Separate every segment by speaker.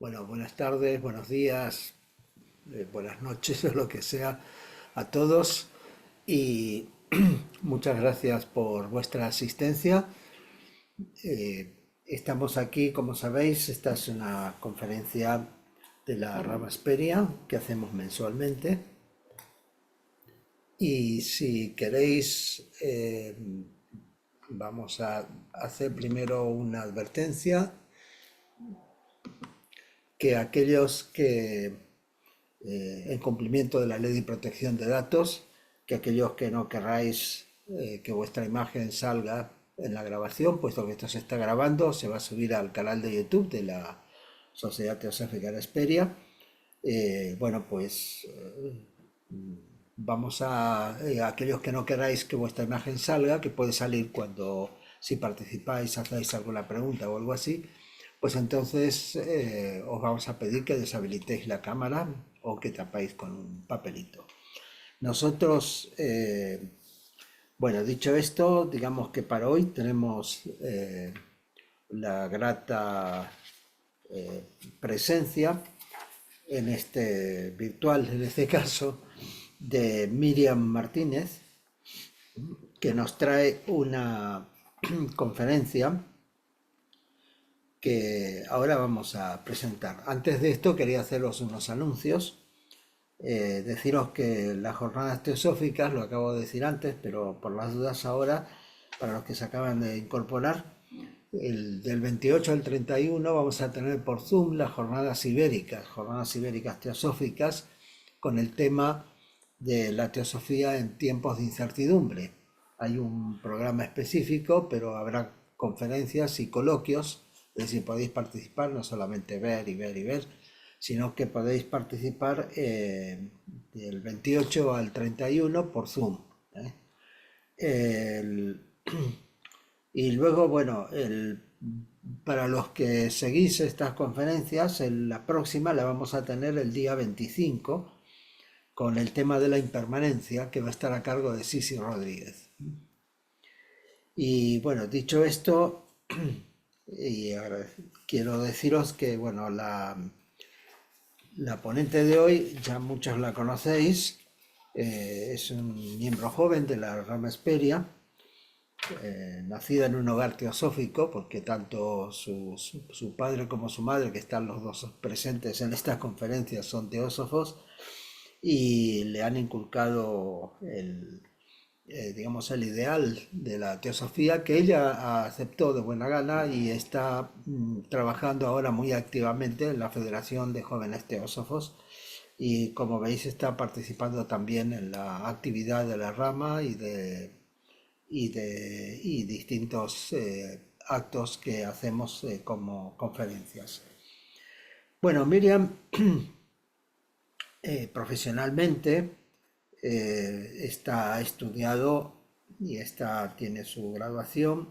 Speaker 1: Bueno, buenas tardes, buenos días, buenas noches o lo que sea a todos y muchas gracias por vuestra asistencia. Estamos aquí, como sabéis, esta es una conferencia de la rama Asperia que hacemos mensualmente y si queréis vamos a hacer primero una advertencia que aquellos que en cumplimiento de la ley de protección de datos, que aquellos que no querráis que vuestra imagen salga en la grabación, puesto que esto se está grabando, se va a subir al canal de YouTube de la Sociedad Teosófica de Esperia. Bueno, pues vamos a aquellos que no queráis que vuestra imagen salga, que puede salir cuando si participáis, hacéis alguna pregunta o algo así, pues entonces os vamos a pedir que deshabilitéis la cámara o que tapáis con un papelito. Nosotros, bueno, dicho esto, digamos que para hoy tenemos la grata presencia en este virtual, en este caso, de Miriam Martínez, que nos trae una conferencia que ahora vamos a presentar. Antes de esto quería haceros unos anuncios. Deciros que las jornadas teosóficas, lo acabo de decir antes, pero por las dudas ahora, para los que se acaban de incorporar, del 28 al 31 vamos a tener por Zoom las jornadas ibéricas teosóficas, con el tema de la teosofía en tiempos de incertidumbre. Hay un programa específico, pero habrá conferencias y coloquios, es decir, podéis participar, no solamente ver y ver y ver, sino que podéis participar del 28 al 31 por Zoom. ¿eh? El- y luego, bueno, para los que seguís estas conferencias, la próxima la vamos a tener el día 25 con el tema de la impermanencia que va a estar a cargo de Sisi Rodríguez. Y bueno, dicho esto, y ahora quiero deciros que bueno, la ponente de hoy ya muchos la conocéis, es un miembro joven de la rama Esperia, nacida en un hogar teosófico, porque tanto su padre como su madre, que están los dos presentes en estas conferencias, son teósofos y le han inculcado digamos, el ideal de la teosofía que ella aceptó de buena gana y está trabajando ahora muy activamente en la Federación de Jóvenes Teósofos y como veis está participando también en la actividad de la rama y distintos actos que hacemos como conferencias. Bueno, Miriam profesionalmente ha estudiado y tiene su graduación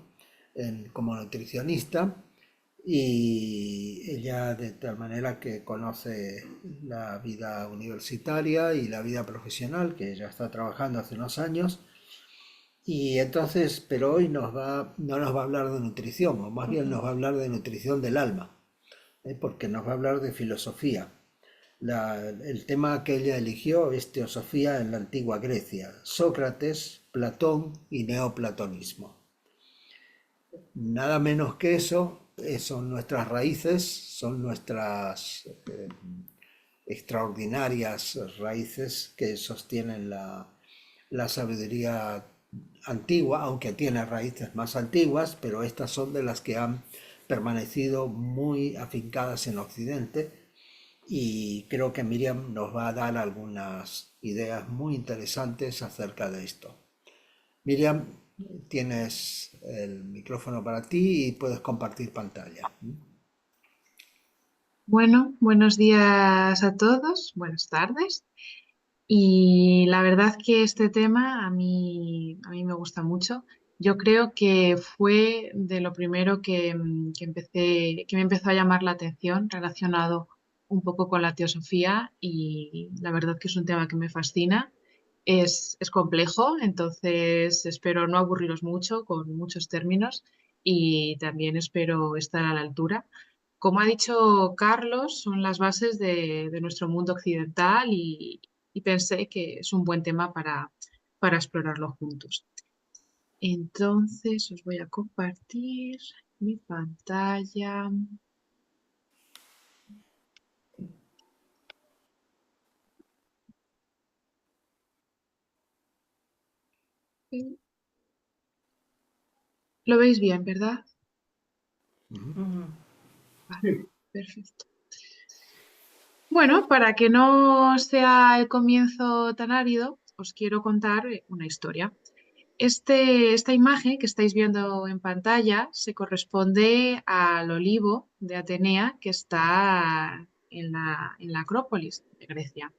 Speaker 1: como nutricionista y ella de tal manera que conoce la vida universitaria y la vida profesional, que ella está trabajando hace unos años. Y entonces, pero hoy no nos va a hablar de nutrición, o más bien nos va a hablar de nutrición del alma, porque nos va a hablar de filosofía. El tema que ella eligió es teosofía en la antigua Grecia, Sócrates, Platón y neoplatonismo. Nada menos que eso, son nuestras raíces, son nuestras extraordinarias raíces que sostienen la sabiduría antigua, aunque tiene raíces más antiguas, pero estas son de las que han permanecido muy afincadas en Occidente y creo que Miriam nos va a dar algunas ideas muy interesantes acerca de esto. Miriam, tienes el micrófono para ti y puedes compartir pantalla.
Speaker 2: Bueno, buenos días a todos, buenas tardes. Y la verdad que este tema a mí me gusta mucho. Yo creo que fue de lo primero que me empezó a llamar la atención relacionado un poco con la teosofía y la verdad que es un tema que me fascina. Es complejo, entonces espero no aburriros mucho con muchos términos y también espero estar a la altura. Como ha dicho Carlos, son las bases de nuestro mundo occidental y pensé que es un buen tema para explorarlo juntos. Entonces os voy a compartir mi pantalla. Lo veis bien, ¿verdad?
Speaker 3: Ujú.
Speaker 2: Vale, perfecto. Bueno, para que no sea el comienzo tan árido, os quiero contar una historia. Esta imagen que estáis viendo en pantalla se corresponde al olivo de Atenea que está en la Acrópolis de Grecia.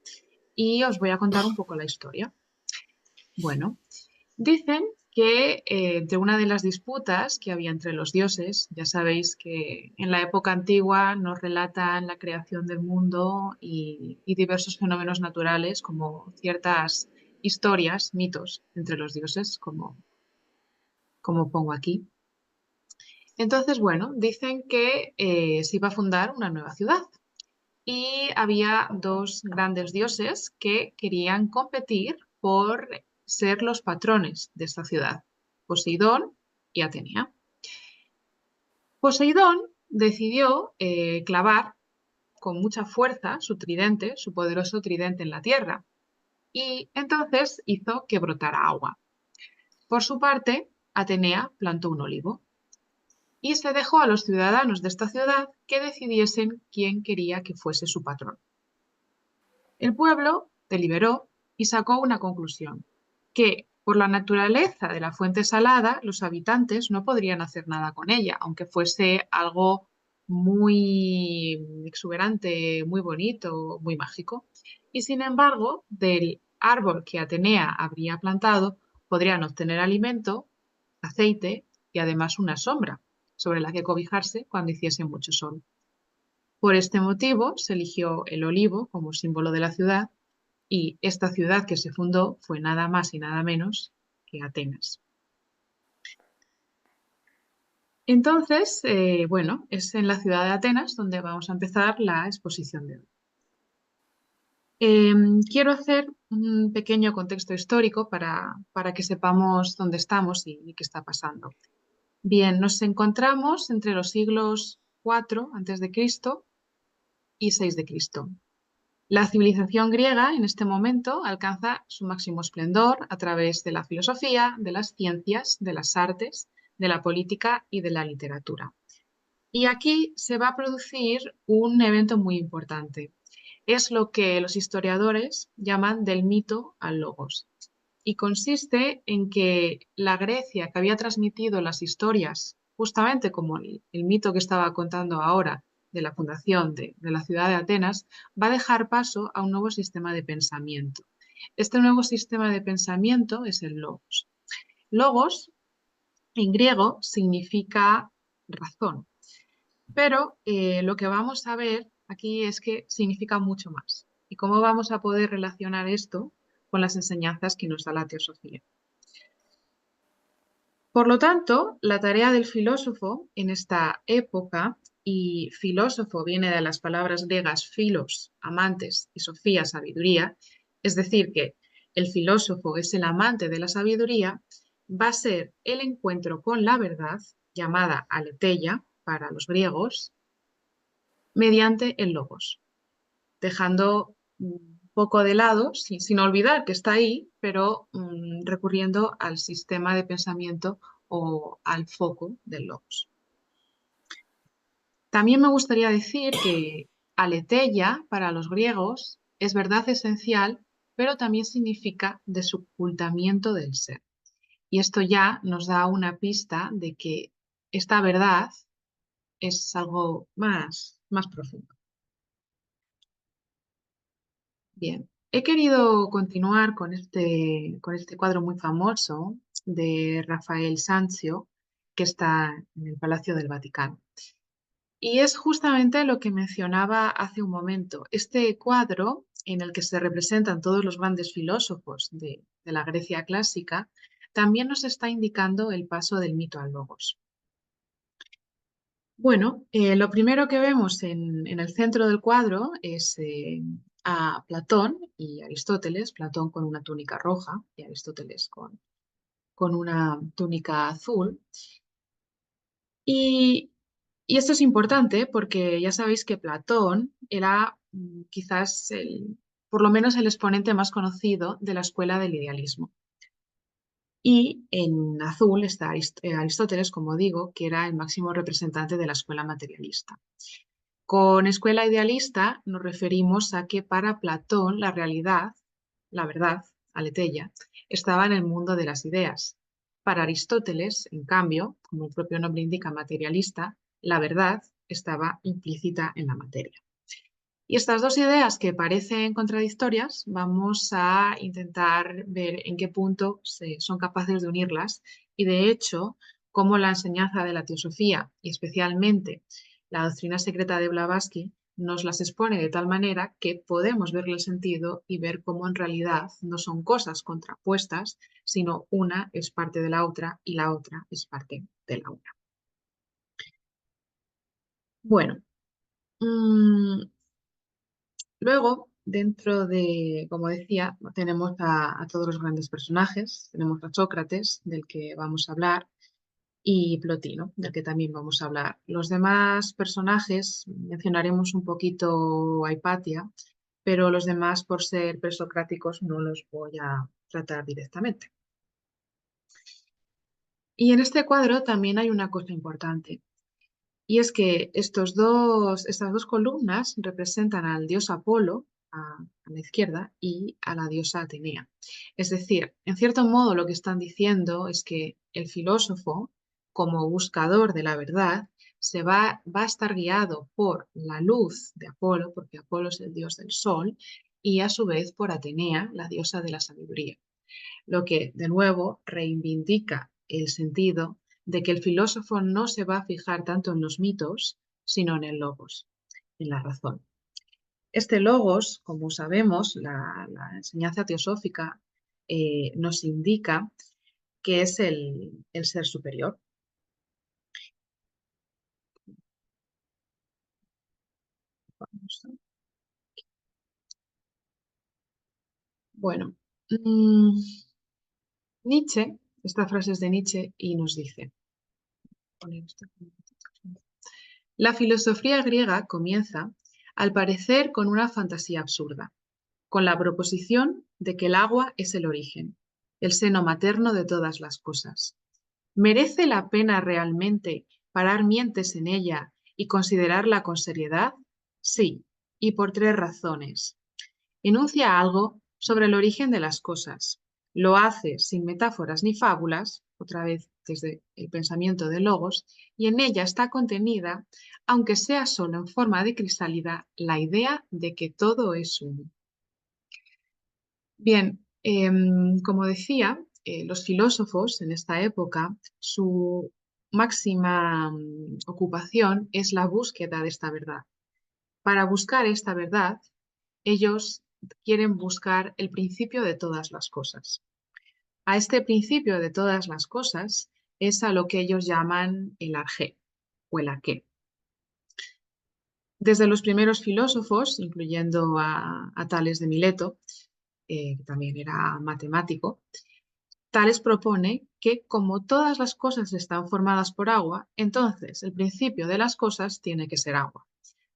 Speaker 2: Y os voy a contar un poco la historia. Bueno, dicen que entre una de las disputas que había entre los dioses, ya sabéis que en la época antigua nos relatan la creación del mundo y diversos fenómenos naturales como ciertas historias, mitos entre los dioses, como pongo aquí. Entonces, bueno, dicen que se iba a fundar una nueva ciudad y había dos grandes dioses que querían competir por ser los patrones de esta ciudad, Poseidón y Atenea. Poseidón decidió clavar con mucha fuerza su tridente, su poderoso tridente en la tierra, y entonces hizo que brotara agua. Por su parte, Atenea plantó un olivo y se dejó a los ciudadanos de esta ciudad que decidiesen quién quería que fuese su patrón. El pueblo deliberó y sacó una conclusión, que por la naturaleza de la fuente salada, los habitantes no podrían hacer nada con ella, aunque fuese algo muy exuberante, muy bonito, muy mágico. Y sin embargo, del árbol que Atenea habría plantado, podrían obtener alimento, aceite y además una sombra sobre la que cobijarse cuando hiciese mucho sol. Por este motivo se eligió el olivo como símbolo de la ciudad y esta ciudad que se fundó fue nada más y nada menos que Atenas. Entonces, bueno, es en la ciudad de Atenas donde vamos a empezar la exposición de hoy. Quiero hacer un pequeño contexto histórico para que sepamos dónde estamos y qué está pasando. Bien, nos encontramos entre los siglos 4 a.C. y 6 de Cristo. La civilización griega en este momento alcanza su máximo esplendor a través de la filosofía, de las ciencias, de las artes, de la política y de la literatura. Y aquí se va a producir un evento muy importante. Es lo que los historiadores llaman del mito al logos. Y consiste en que la Grecia que había transmitido las historias, justamente como el mito que estaba contando ahora de la fundación de la ciudad de Atenas, va a dejar paso a un nuevo sistema de pensamiento. Este nuevo sistema de pensamiento es el logos. Logos en griego significa razón, pero lo que vamos a ver aquí es que significa mucho más. ¿Y cómo vamos a poder relacionar esto con las enseñanzas que nos da la teosofía? Por lo tanto, la tarea del filósofo en esta época, y filósofo viene de las palabras griegas philos, amantes, y sofía, sabiduría, es decir, que el filósofo es el amante de la sabiduría, va a ser el encuentro con la verdad, llamada aletheia para los griegos, mediante el logos, dejando un poco de lado, sin olvidar que está ahí, pero recurriendo al sistema de pensamiento o al foco del logos. También me gustaría decir que aletheia para los griegos es verdad esencial, pero también significa desocultamiento del ser. Y esto ya nos da una pista de que esta verdad es algo más profundo. Bien, he querido continuar con este cuadro muy famoso de Rafael Sanzio, que está en el Palacio del Vaticano. Y es justamente lo que mencionaba hace un momento. Este cuadro, en el que se representan todos los grandes filósofos de la Grecia clásica, también nos está indicando el paso del mito al logos. Bueno, lo primero que vemos en el centro del cuadro es a Platón y Aristóteles, Platón con una túnica roja y Aristóteles con una túnica azul. Y, y esto es importante porque ya sabéis que Platón era quizás por lo menos el exponente más conocido de la escuela del idealismo. Y en azul está Aristóteles, como digo, que era el máximo representante de la escuela materialista. Con escuela idealista nos referimos a que para Platón la realidad, la verdad, aletheia, estaba en el mundo de las ideas. Para Aristóteles, en cambio, como el propio nombre indica, materialista, la verdad estaba implícita en la materia. Y estas dos ideas que parecen contradictorias, vamos a intentar ver en qué punto son capaces de unirlas y, de hecho, cómo la enseñanza de la teosofía y especialmente la doctrina secreta de Blavatsky nos las expone de tal manera que podemos verle el sentido y ver cómo en realidad no son cosas contrapuestas, sino una es parte de la otra y la otra es parte de la una. Bueno, luego, dentro de, como decía, tenemos a todos los grandes personajes. Tenemos a Sócrates, del que vamos a hablar, y Plotino, del que también vamos a hablar. Los demás personajes, mencionaremos un poquito a Hipatia, pero los demás, por ser presocráticos, no los voy a tratar directamente. Y en este cuadro también hay una cosa importante. Y es que estas dos columnas representan al dios Apolo a la izquierda y a la diosa Atenea. Es decir, en cierto modo lo que están diciendo es que el filósofo, como buscador de la verdad, va a estar guiado por la luz de Apolo, porque Apolo es el dios del sol, y a su vez por Atenea, la diosa de la sabiduría, lo que de nuevo reivindica el sentido de que el filósofo no se va a fijar tanto en los mitos, sino en el logos, en la razón. Este logos, como sabemos, la enseñanza teosófica nos indica que es el ser superior. Bueno, Nietzsche, esta frase es de Nietzsche y nos dice: la filosofía griega comienza, al parecer, con una fantasía absurda, con la proposición de que el agua es el origen, el seno materno de todas las cosas. ¿Merece la pena realmente parar mientes en ella y considerarla con seriedad? Sí, y por tres razones. Enuncia algo sobre el origen de las cosas. Lo hace sin metáforas ni fábulas, otra vez desde el pensamiento de Logos, y en ella está contenida, aunque sea solo en forma de crisálida, la idea de que todo es uno. Bien, como decía, los filósofos en esta época, su máxima ocupación es la búsqueda de esta verdad. Para buscar esta verdad, ellos quieren buscar el principio de todas las cosas. A este principio de todas las cosas es a lo que ellos llaman el arjé o el aqué. Desde los primeros filósofos, incluyendo a Tales de Mileto, que también era matemático, Tales propone que como todas las cosas están formadas por agua, entonces el principio de las cosas tiene que ser agua.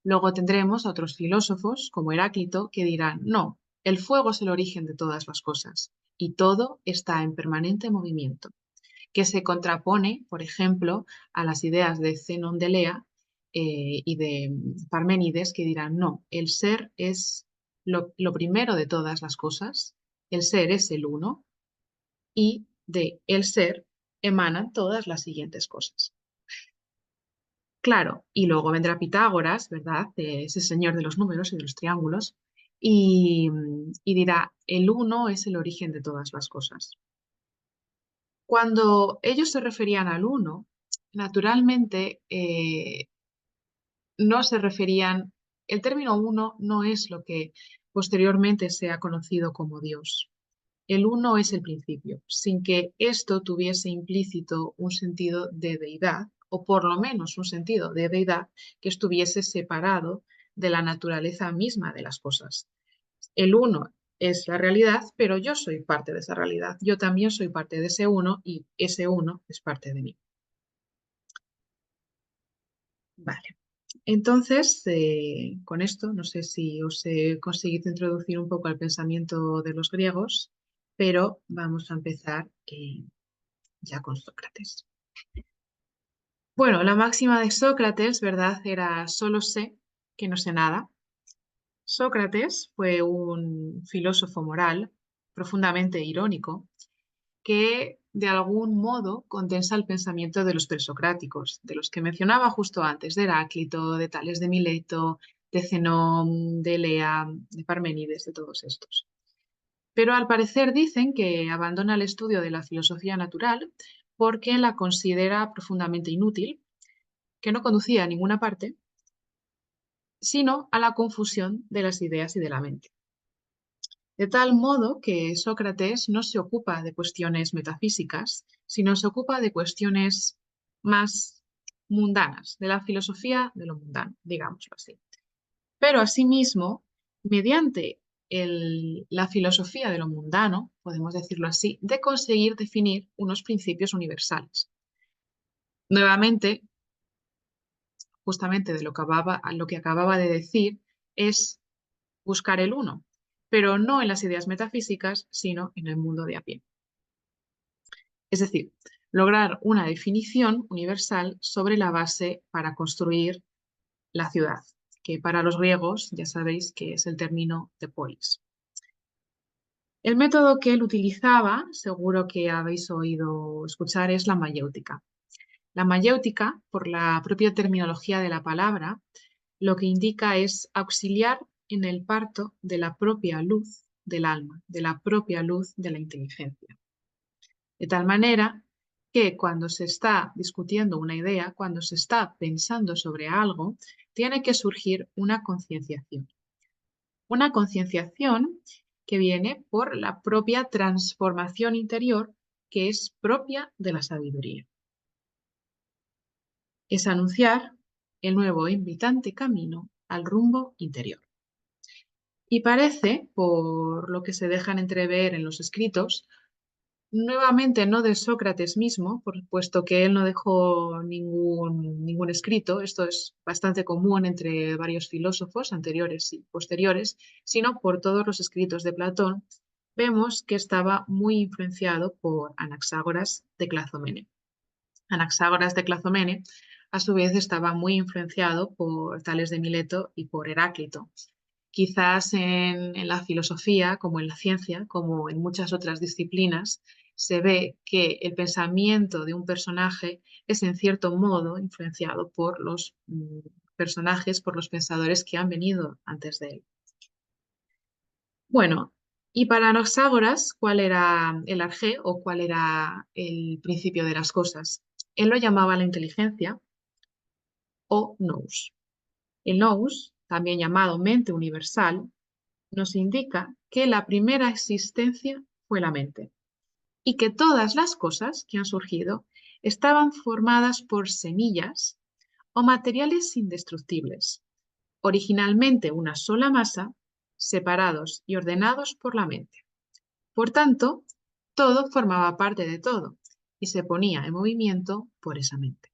Speaker 2: Luego tendremos a otros filósofos, como Heráclito, que dirán: no, el fuego es el origen de todas las cosas y todo está en permanente movimiento, que se contrapone, por ejemplo, a las ideas de Zenón de Elea y de Parménides, que dirán: no, el ser es lo primero de todas las cosas, el ser es el uno y de el ser emanan todas las siguientes cosas. Claro, y luego vendrá Pitágoras, ¿verdad? Ese señor de los números y de los triángulos, y dirá: el uno es el origen de todas las cosas. Cuando ellos se referían al uno, naturalmente no se referían, el término uno no es lo que posteriormente se ha conocido como Dios. El uno es el principio, sin que esto tuviese implícito un sentido de deidad, o por lo menos un sentido de deidad que estuviese separado de la naturaleza misma de las cosas. El uno es la realidad, pero yo soy parte de esa realidad. Yo también soy parte de ese uno y ese uno es parte de mí. Vale. Entonces, con esto, no sé si os he conseguido introducir un poco al pensamiento de los griegos, pero vamos a empezar ya con Sócrates. Bueno, la máxima de Sócrates, ¿verdad? Era solo sé que no sé nada. Sócrates fue un filósofo moral profundamente irónico que de algún modo condensa el pensamiento de los presocráticos, de los que mencionaba justo antes, de Heráclito, de Tales de Mileto, de Zenón, de Lea, de Parménides, de todos estos. Pero al parecer dicen que abandona el estudio de la filosofía natural porque la considera profundamente inútil, que no conducía a ninguna parte, sino a la confusión de las ideas y de la mente. De tal modo que Sócrates no se ocupa de cuestiones metafísicas, sino se ocupa de cuestiones más mundanas, de la filosofía de lo mundano, digámoslo así. Pero asimismo, mediante la filosofía de lo mundano, podemos decirlo así, de conseguir definir unos principios universales. Nuevamente, justamente de lo que acababa de decir, es buscar el uno, pero no en las ideas metafísicas, sino en el mundo de a pie. Es decir, lograr una definición universal sobre la base para construir la ciudad, que para los griegos ya sabéis que es el término de polis. El método que él utilizaba, seguro que habéis oído escuchar, es la mayéutica. La mayéutica, por la propia terminología de la palabra, lo que indica es auxiliar en el parto de la propia luz del alma, de la propia luz de la inteligencia. De tal manera que cuando se está discutiendo una idea, cuando se está pensando sobre algo, tiene que surgir una concienciación. Una concienciación que viene por la propia transformación interior que es propia de la sabiduría. Es anunciar el nuevo e invitante camino al rumbo interior. Y parece, por lo que se dejan entrever en los escritos, nuevamente no de Sócrates mismo, puesto que él no dejó ningún escrito, esto es bastante común entre varios filósofos anteriores y posteriores, sino por todos los escritos de Platón, vemos que estaba muy influenciado por Anaxágoras de Clazomene. Anaxágoras de Clazomene, a su vez, estaba muy influenciado por Tales de Mileto y por Heráclito. Quizás en la filosofía, como en la ciencia, como en muchas otras disciplinas, se ve que el pensamiento de un personaje es en cierto modo influenciado por los personajes, por los pensadores que han venido antes de él. Bueno, y para Anaxágoras, ¿cuál era el arjé o cuál era el principio de las cosas? Él lo llamaba la inteligencia o nous. El nous, también llamado mente universal, nos indica que la primera existencia fue la mente y que todas las cosas que han surgido estaban formadas por semillas o materiales indestructibles, originalmente una sola masa, separados y ordenados por la mente. Por tanto, todo formaba parte de todo y se ponía en movimiento por esa mente.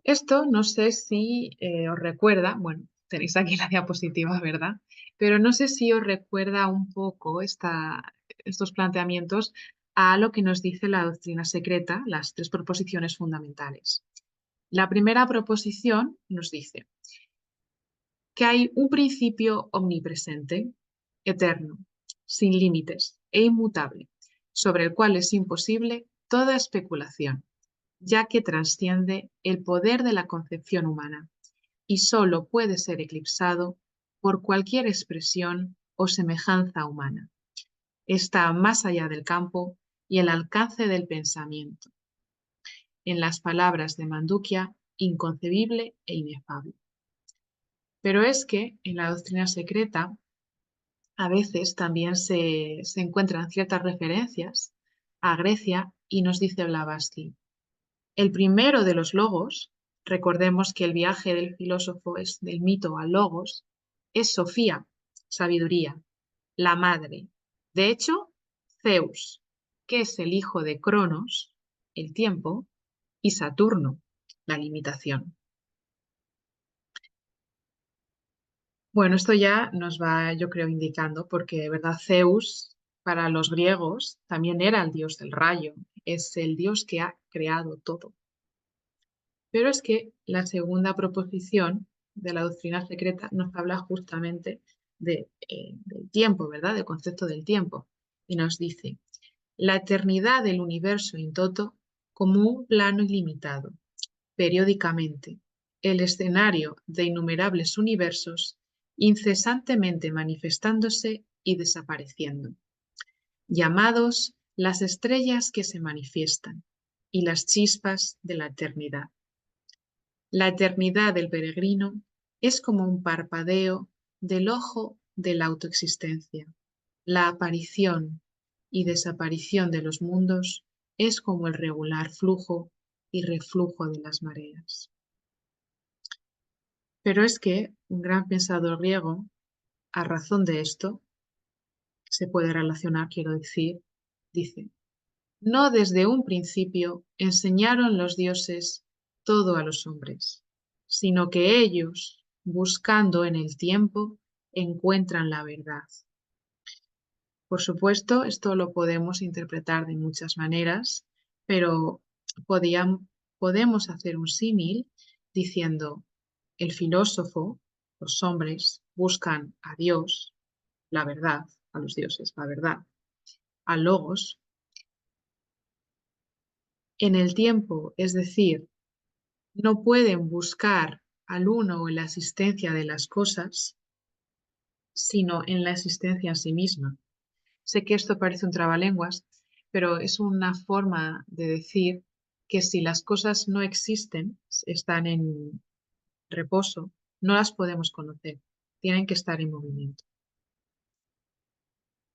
Speaker 2: Esto no sé si os recuerda, bueno, tenéis aquí la diapositiva, ¿verdad? Pero no sé si os recuerda un poco estos planteamientos a lo que nos dice la doctrina secreta, las tres proposiciones fundamentales. La primera proposición nos dice que hay un principio omnipresente, eterno, sin límites e inmutable, sobre el cual es imposible toda especulación, ya que trasciende el poder de la concepción humana y sólo puede ser eclipsado por cualquier expresión o semejanza humana. Está más allá del campo y el alcance del pensamiento. En las palabras de Mandukia, inconcebible e inefable. Pero es que en la doctrina secreta a veces también se encuentran ciertas referencias a Grecia y nos dice Blavatsky, El primero de los logos, recordemos que el viaje del filósofo es del mito al logos, es Sofía, sabiduría, la madre. De hecho, Zeus, que es el hijo de Cronos, el tiempo, y Saturno, la limitación. Bueno, esto ya nos va, yo creo, indicando, porque, ¿verdad? Zeus, para los griegos, también era el dios del rayo, es el dios que ha creado todo. Pero es que la segunda proposición de la doctrina secreta nos habla justamente del tiempo, ¿verdad? Del concepto del tiempo. Y nos dice, la eternidad del universo in toto como un plano ilimitado, periódicamente, el escenario de innumerables universos incesantemente manifestándose y desapareciendo, llamados las estrellas que se manifiestan y las chispas de la eternidad. La eternidad del peregrino es como un parpadeo del ojo de la autoexistencia. La aparición y desaparición de los mundos es como el regular flujo y reflujo de las mareas. Pero es que un gran pensador griego, a razón de esto, se puede relacionar, quiero decir, dice, no desde un principio enseñaron los dioses todo a los hombres, sino que ellos, buscando en el tiempo, encuentran la verdad. Por supuesto, esto lo podemos interpretar de muchas maneras, pero podemos hacer un símil diciendo, el filósofo, los hombres, buscan a Dios, la verdad, a los dioses, la verdad, a logos, en el tiempo, es decir, no pueden buscar al uno en la existencia de las cosas, sino en la existencia en sí misma. Sé que esto parece un trabalenguas, pero es una forma de decir que si las cosas no existen, están en reposo, no las podemos conocer, tienen que estar en movimiento.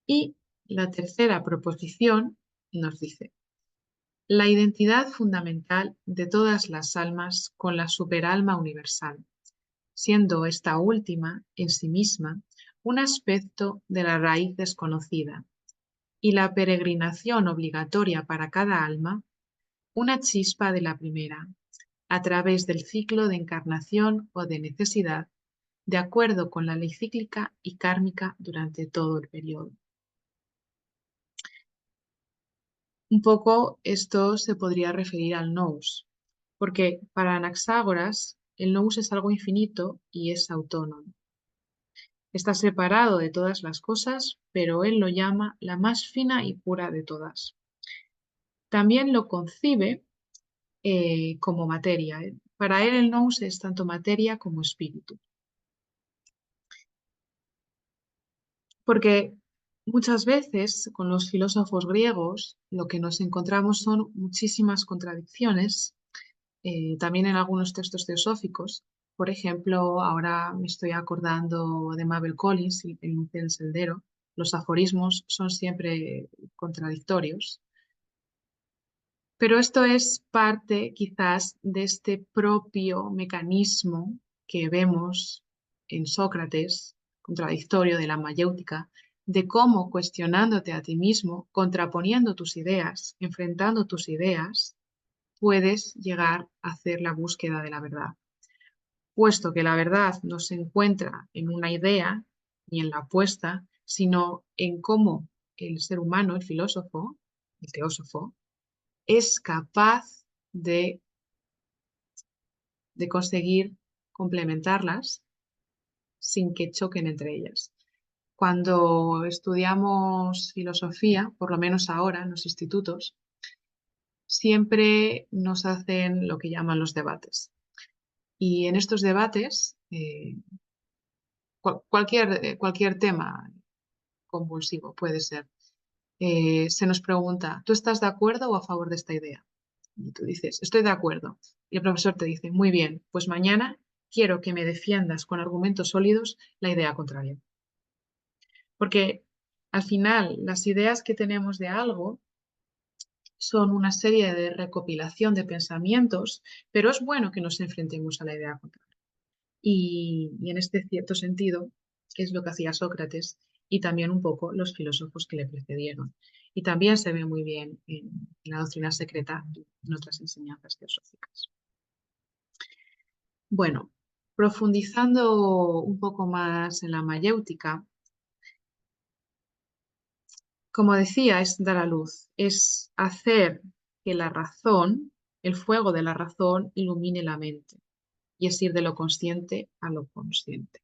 Speaker 2: Y la tercera proposición nos dice, la identidad fundamental de todas las almas con la superalma universal, siendo esta última en sí misma un aspecto de la raíz desconocida y la peregrinación obligatoria para cada alma, una chispa de la primera, a través del ciclo de encarnación o de necesidad, de acuerdo con la ley cíclica y kármica durante todo el periodo. Un poco esto se podría referir al nous, porque para Anaxágoras el nous es algo infinito y es autónomo. Está separado de todas las cosas, pero él lo llama la más fina y pura de todas. También lo concibe como materia. Para él el nous es tanto materia como espíritu. Porque muchas veces con los filósofos griegos lo que nos encontramos son muchísimas contradicciones, también en algunos textos teosóficos. Por ejemplo, ahora me estoy acordando de Mabel Collins, El Sendero. Los aforismos son siempre contradictorios. Pero esto es parte quizás de este propio mecanismo que vemos en Sócrates, contradictorio de la mayéutica, de cómo cuestionándote a ti mismo, contraponiendo tus ideas, enfrentando tus ideas, puedes llegar a hacer la búsqueda de la verdad. Puesto que la verdad no se encuentra en una idea ni en la apuesta, sino en cómo el ser humano, el filósofo, el teósofo, es capaz de conseguir complementarlas sin que choquen entre ellas. Cuando estudiamos filosofía, por lo menos ahora en los institutos, siempre nos hacen lo que llaman los debates. Y en estos debates, cualquier tema convulsivo puede ser, se nos pregunta, ¿tú estás de acuerdo o a favor de esta idea? Y tú dices, estoy de acuerdo. Y el profesor te dice, muy bien, pues mañana quiero que me defiendas con argumentos sólidos la idea contraria. Porque al final las ideas que tenemos de algo son una serie de recopilación de pensamientos, pero es bueno que nos enfrentemos a la idea contraria. Y en este cierto sentido, es lo que hacía Sócrates y también un poco los filósofos que le precedieron. Y también se ve muy bien en la doctrina secreta y en otras enseñanzas teosóficas. Bueno, profundizando un poco más en la mayéutica, como decía, es dar a luz, es hacer que la razón, el fuego de la razón, ilumine la mente y es ir de lo consciente a lo consciente.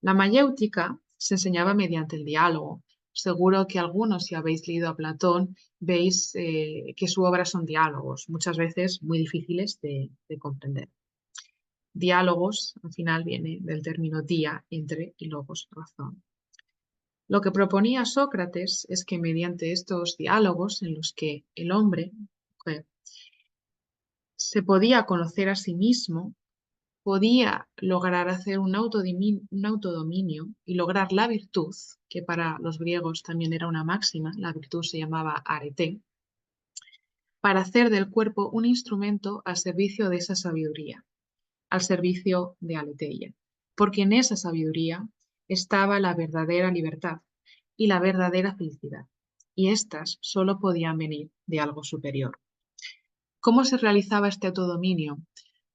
Speaker 2: La mayéutica se enseñaba mediante el diálogo. Seguro que algunos, si habéis leído a Platón, veis que su obra son diálogos, muchas veces muy difíciles de comprender. Diálogos, al final, viene del término dia, entre, y logos, razón. Lo que proponía Sócrates es que mediante estos diálogos en los que el hombre se podía conocer a sí mismo, podía lograr hacer un autodominio y lograr la virtud, que para los griegos también era una máxima, la virtud se llamaba arete, para hacer del cuerpo un instrumento al servicio de esa sabiduría, al servicio de aletheia, porque en esa sabiduría estaba la verdadera libertad y la verdadera felicidad, y éstas solo podían venir de algo superior. ¿Cómo se realizaba este autodominio?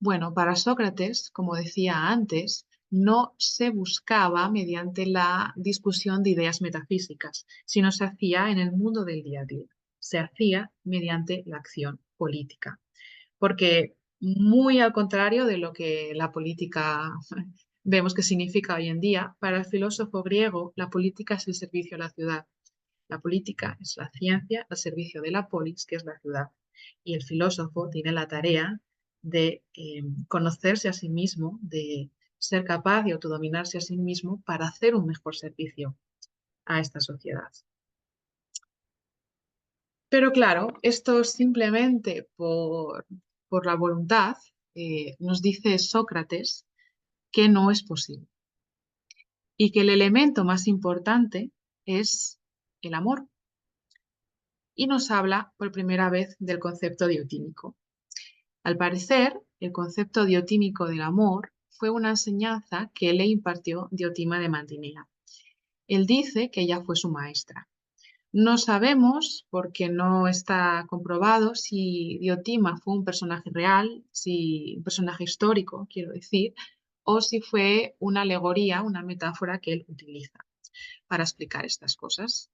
Speaker 2: Bueno, para Sócrates, como decía antes, no se buscaba mediante la discusión de ideas metafísicas, sino se hacía en el mundo del día a día. Se hacía mediante la acción política. Porque muy al contrario de lo que la política vemos que significa hoy en día, para el filósofo griego la política es el servicio a la ciudad. La política es la ciencia al servicio de la polis, que es la ciudad. Y el filósofo tiene la tarea de conocerse a sí mismo, de ser capaz de autodominarse a sí mismo para hacer un mejor servicio a esta sociedad. Pero claro, esto simplemente por la voluntad, nos dice Sócrates que no es posible y que el elemento más importante es el amor. Y nos habla por primera vez del concepto diotímico. Al parecer, el concepto diotímico del amor fue una enseñanza que le impartió Diotima de Mantinea. Él dice que ella fue su maestra. No sabemos, porque no está comprobado, si Diotima fue un personaje real, si un personaje histórico, quiero decir, o si fue una alegoría, una metáfora que él utiliza para explicar estas cosas.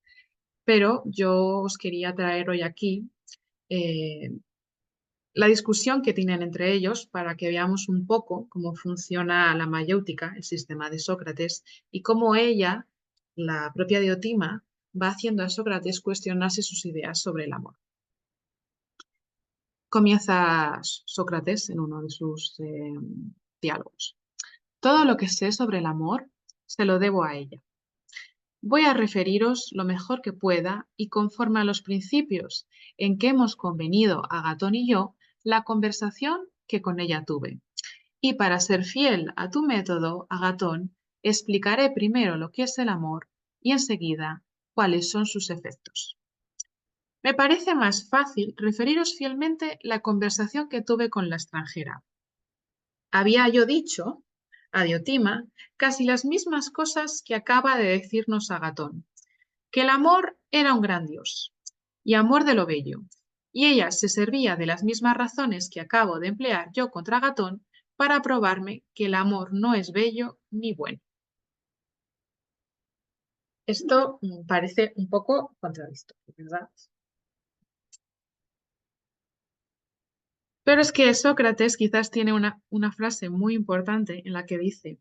Speaker 2: Pero yo os quería traer hoy aquí eh, la discusión que tienen entre ellos para que veamos un poco cómo funciona la mayéutica, el sistema de Sócrates, y cómo ella, la propia Diotima, va haciendo a Sócrates cuestionarse sus ideas sobre el amor. Comienza Sócrates en uno de sus diálogos. Todo lo que sé sobre el amor se lo debo a ella. Voy a referiros lo mejor que pueda y conforme a los principios en que hemos convenido Agatón y yo, la conversación que con ella tuve. Y para ser fiel a tu método, Agatón, explicaré primero lo que es el amor y enseguida cuáles son sus efectos. Me parece más fácil referiros fielmente la conversación que tuve con la extranjera. Había yo dicho a Diotima casi las mismas cosas que acaba de decirnos Agatón, que el amor era un gran Dios y amor de lo bello, y ella se servía de las mismas razones que acabo de emplear yo contra Agatón para probarme que el amor no es bello ni bueno. Esto parece un poco contradictorio, ¿verdad? Pero es que Sócrates quizás tiene una frase muy importante en la que dice,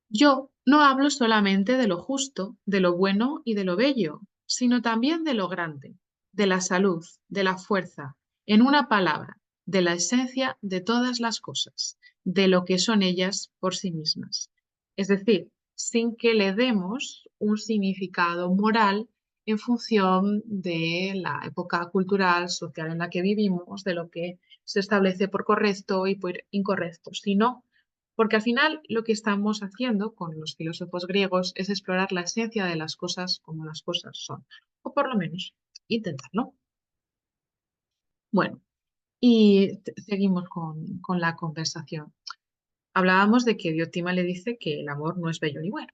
Speaker 2: yo no hablo solamente de lo justo, de lo bueno y de lo bello, sino también de lo grande, de la salud, de la fuerza, en una palabra, de la esencia de todas las cosas, de lo que son ellas por sí mismas. Es decir, sin que le demos un significado moral en función de la época cultural, social en la que vivimos, de lo que se establece por correcto y por incorrecto, sino porque al final lo que estamos haciendo con los filósofos griegos es explorar la esencia de las cosas como las cosas son, o por lo menos intentarlo. Bueno, y seguimos con la conversación. Hablábamos de que Diotima le dice que el amor no es bello ni bueno.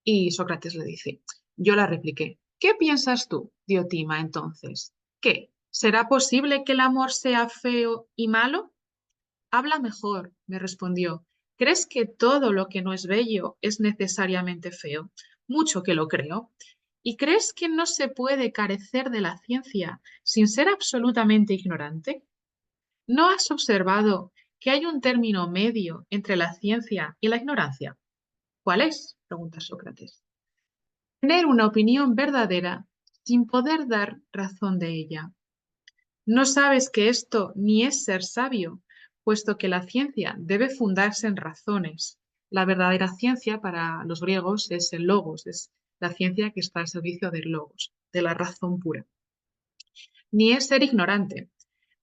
Speaker 2: Y Sócrates le dice, yo la repliqué, ¿qué piensas tú, Diotima, entonces? ¿Qué? ¿Será posible que el amor sea feo y malo? Habla mejor, me respondió. ¿Crees que todo lo que no es bello es necesariamente feo? Mucho que lo creo. ¿Y crees que no se puede carecer de la ciencia sin ser absolutamente ignorante? ¿No has observado que hay un término medio entre la ciencia y la ignorancia? ¿Cuál es? Pregunta Sócrates. Tener una opinión verdadera sin poder dar razón de ella. No sabes que esto ni es ser sabio, puesto que la ciencia debe fundarse en razones. La verdadera ciencia para los griegos es el logos, es la ciencia que está al servicio del logos, de la razón pura. Ni es ser ignorante,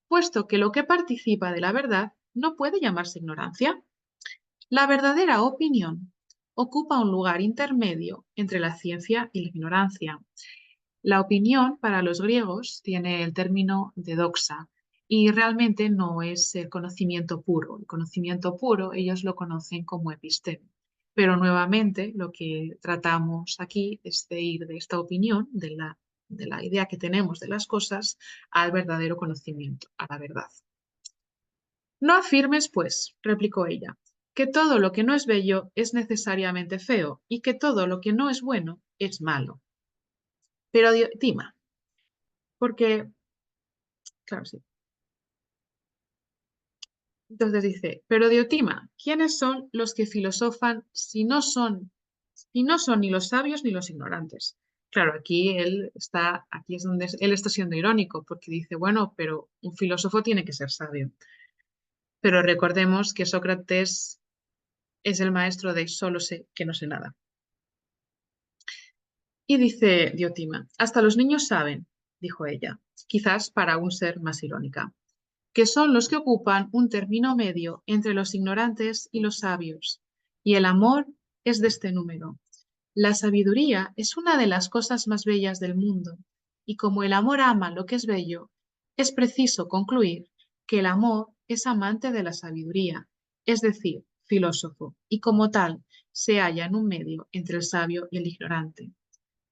Speaker 2: puesto que lo que participa de la verdad no puede llamarse ignorancia. La verdadera opinión ocupa un lugar intermedio entre la ciencia y la ignorancia. La opinión para los griegos tiene el término de doxa y realmente no es el conocimiento puro. El conocimiento puro ellos lo conocen como episteme. Pero nuevamente lo que tratamos aquí es de ir de esta opinión, de la idea que tenemos de las cosas, al verdadero conocimiento, a la verdad. No afirmes, pues, replicó ella, que todo lo que no es bello es necesariamente feo y que todo lo que no es bueno es malo. Pero Diotima, porque, claro, sí. Entonces dice, pero Diotima, ¿quiénes son los que filosofan si no son ni los sabios ni los ignorantes? Claro, aquí es donde él está siendo irónico, porque dice, bueno, pero un filósofo tiene que ser sabio. Pero recordemos que Sócrates es el maestro de solo sé que no sé nada. Y dice Diotima, hasta los niños saben, dijo ella, quizás para un ser más irónica, que son los que ocupan un término medio entre los ignorantes y los sabios, y el amor es de este número. La sabiduría es una de las cosas más bellas del mundo, y como el amor ama lo que es bello, es preciso concluir que el amor es amante de la sabiduría, es decir, filósofo, y como tal se halla en un medio entre el sabio y el ignorante,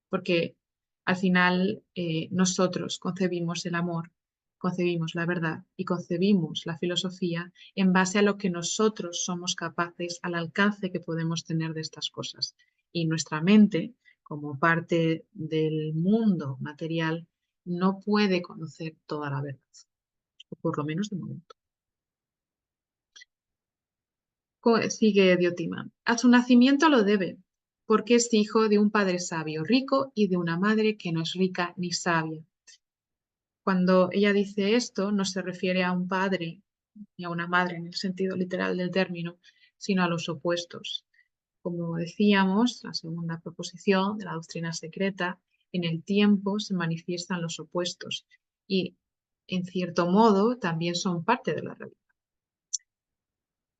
Speaker 2: porque al final nosotros concebimos el amor, concebimos la verdad y concebimos la filosofía en base a lo que nosotros somos capaces, al alcance que podemos tener de estas cosas. Y nuestra mente, como parte del mundo material, no puede conocer toda la verdad, o por lo menos de momento. Sigue Diotima. A su nacimiento lo debe, porque es hijo de un padre sabio, rico, y de una madre que no es rica ni sabia. Cuando ella dice esto, no se refiere a un padre ni a una madre en el sentido literal del término, sino a los opuestos. Como decíamos, la segunda proposición de la doctrina secreta, en el tiempo se manifiestan los opuestos y, en cierto modo, también son parte de la realidad.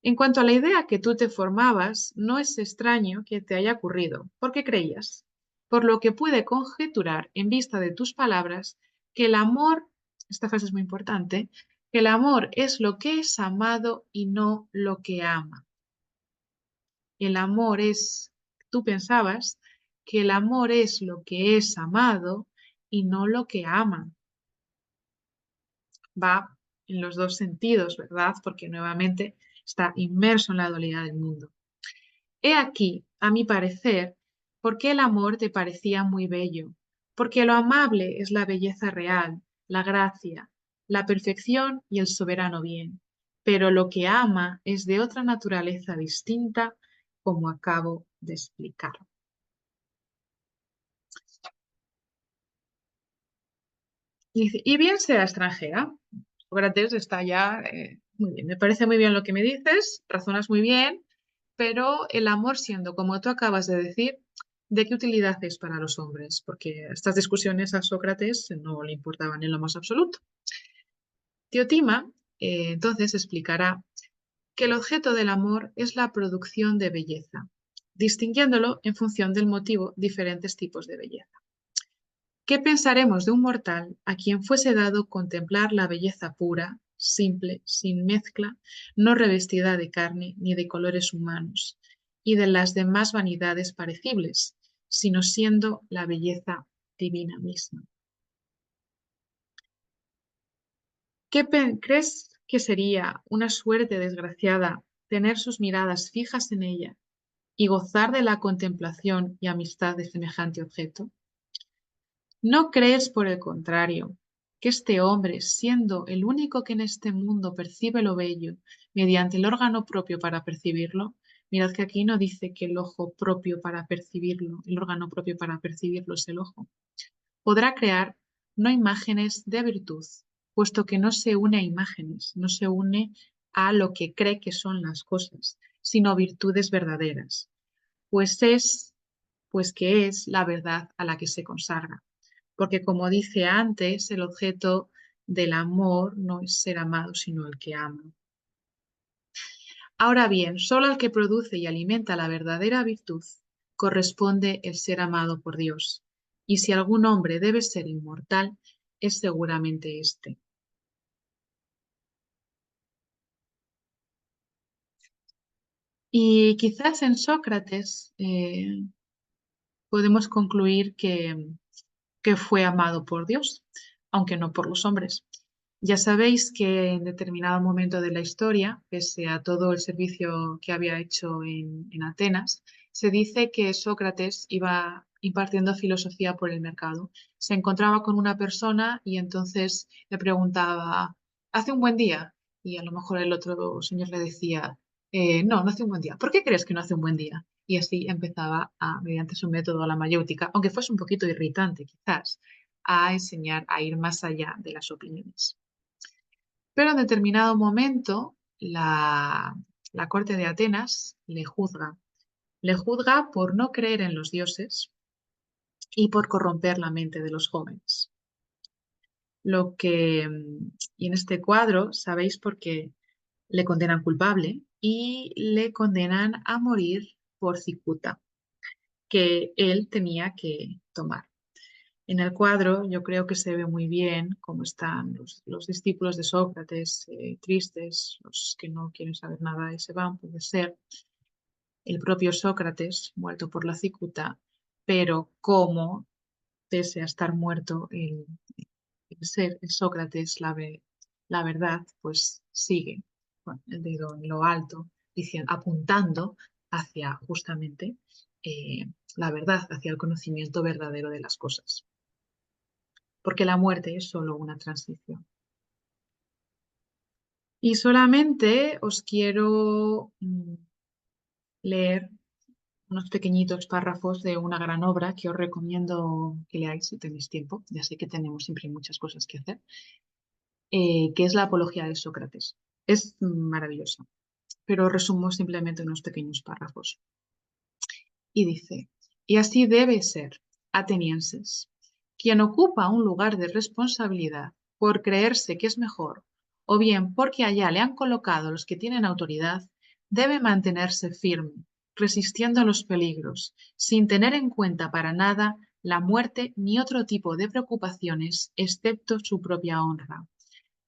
Speaker 2: En cuanto a la idea que tú te formabas, no es extraño que te haya ocurrido, porque creías, por lo que pude conjeturar en vista de tus palabras, que el amor, esta frase es muy importante, que el amor es lo que es amado y no lo que ama. El amor es, tú pensabas que el amor es lo que es amado y no lo que ama. Va en los dos sentidos, ¿verdad? Porque nuevamente está inmerso en la dualidad del mundo. He aquí, a mi parecer, por qué el amor te parecía muy bello, porque lo amable es la belleza real, la gracia, la perfección y el soberano bien, pero lo que ama es de otra naturaleza distinta, como acabo de explicar. Y dice, y bien sea extranjera. Sócrates está ya, muy bien, me parece muy bien lo que me dices, razonas muy bien, pero el amor siendo, como tú acabas de decir, ¿de qué utilidad es para los hombres? Porque estas discusiones a Sócrates no le importaban en lo más absoluto. Diotima, entonces, explicará que el objeto del amor es la producción de belleza, distinguiéndolo en función del motivo diferentes tipos de belleza. ¿Qué pensaremos de un mortal a quien fuese dado contemplar la belleza pura, simple, sin mezcla, no revestida de carne ni de colores humanos, y de las demás vanidades parecibles, sino siendo la belleza divina misma? ¿Crees que sería una suerte desgraciada tener sus miradas fijas en ella y gozar de la contemplación y amistad de semejante objeto? ¿No crees, por el contrario, que este hombre, siendo el único que en este mundo percibe lo bello mediante el órgano propio para percibirlo? Mirad que aquí no dice que el ojo propio para percibirlo, el órgano propio para percibirlo es el ojo. Podrá crear no imágenes de virtud, puesto que no se une a imágenes, no se une a lo que cree que son las cosas, sino virtudes verdaderas, pues que es la verdad a la que se consagra. Porque como dice antes, el objeto del amor no es ser amado, sino el que ama. Ahora bien, solo al que produce y alimenta la verdadera virtud corresponde el ser amado por Dios. Y si algún hombre debe ser inmortal, es seguramente éste. Y quizás en Sócrates podemos concluir que fue amado por Dios, aunque no por los hombres. Ya sabéis que en determinado momento de la historia, pese a todo el servicio que había hecho en Atenas, se dice que Sócrates iba impartiendo filosofía por el mercado. Se encontraba con una persona y entonces le preguntaba, ¿hace un buen día? Y a lo mejor el otro señor le decía, no, no hace un buen día. ¿Por qué crees que no hace un buen día? Y así empezaba mediante su método la mayéutica, aunque fuese un poquito irritante quizás, a enseñar a ir más allá de las opiniones. Pero en determinado momento la corte de Atenas le juzga. Le juzga por no creer en los dioses y por corromper la mente de los jóvenes. Y en este cuadro sabéis por qué le condenan culpable y le condenan a morir por cicuta, que él tenía que tomar. En el cuadro yo creo que se ve muy bien cómo están los discípulos de Sócrates, tristes, los que no quieren saber nada y se van, puede ser. El propio Sócrates, muerto por la cicuta, pero como, pese a estar muerto, el Sócrates, la verdad, pues sigue con el dedo en lo alto, diciendo, apuntando hacia justamente la verdad, hacia el conocimiento verdadero de las cosas, porque la muerte es solo una transición. Y solamente os quiero leer unos pequeñitos párrafos de una gran obra que os recomiendo que leáis si tenéis tiempo. Ya sé que tenemos siempre muchas cosas que hacer, que es la Apología de Sócrates. Es maravillosa, pero resumo simplemente unos pequeños párrafos. Y dice, y así debe ser, atenienses, quien ocupa un lugar de responsabilidad por creerse que es mejor, o bien porque allá le han colocado los que tienen autoridad, debe mantenerse firme, resistiendo los peligros, sin tener en cuenta para nada la muerte ni otro tipo de preocupaciones, excepto su propia honra.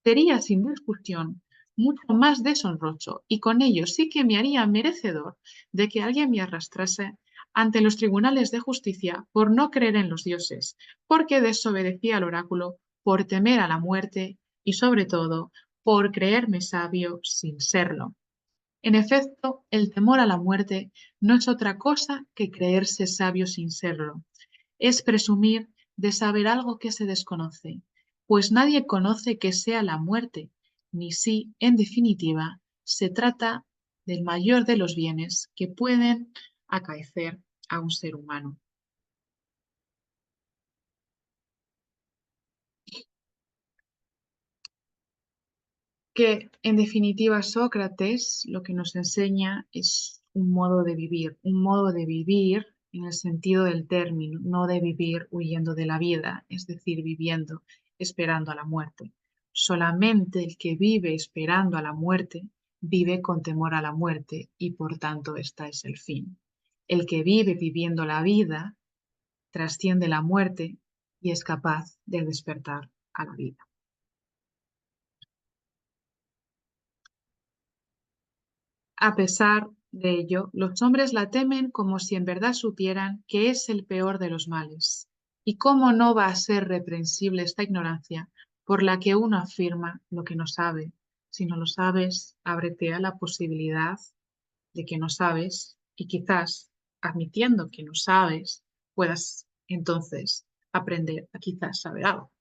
Speaker 2: Sería sin discusión mucho más deshonroso y con ello sí que me haría merecedor de que alguien me arrastrase ante los tribunales de justicia por no creer en los dioses, porque desobedecía al oráculo, por temer a la muerte y sobre todo por creerme sabio sin serlo. En efecto, el temor a la muerte no es otra cosa que creerse sabio sin serlo. Es presumir de saber algo que se desconoce, pues nadie conoce que sea la muerte, ni si, en definitiva, se trata del mayor de los bienes que pueden acaecer a un ser humano. Que, en definitiva, Sócrates lo que nos enseña es un modo de vivir en el sentido del término, no de vivir huyendo de la vida, es decir, viviendo esperando a la muerte. Solamente el que vive esperando a la muerte vive con temor a la muerte y por tanto esta es el fin. El que vive viviendo la vida trasciende la muerte, y es capaz de despertar a la vida. A pesar de ello, los hombres la temen como si en verdad supieran que es el peor de los males. ¿Y cómo no va a ser reprensible esta ignorancia por la que uno afirma lo que no sabe? Si no lo sabes, ábrete a la posibilidad de que no sabes y quizás, admitiendo que no sabes, puedas entonces aprender a quizás saber algo.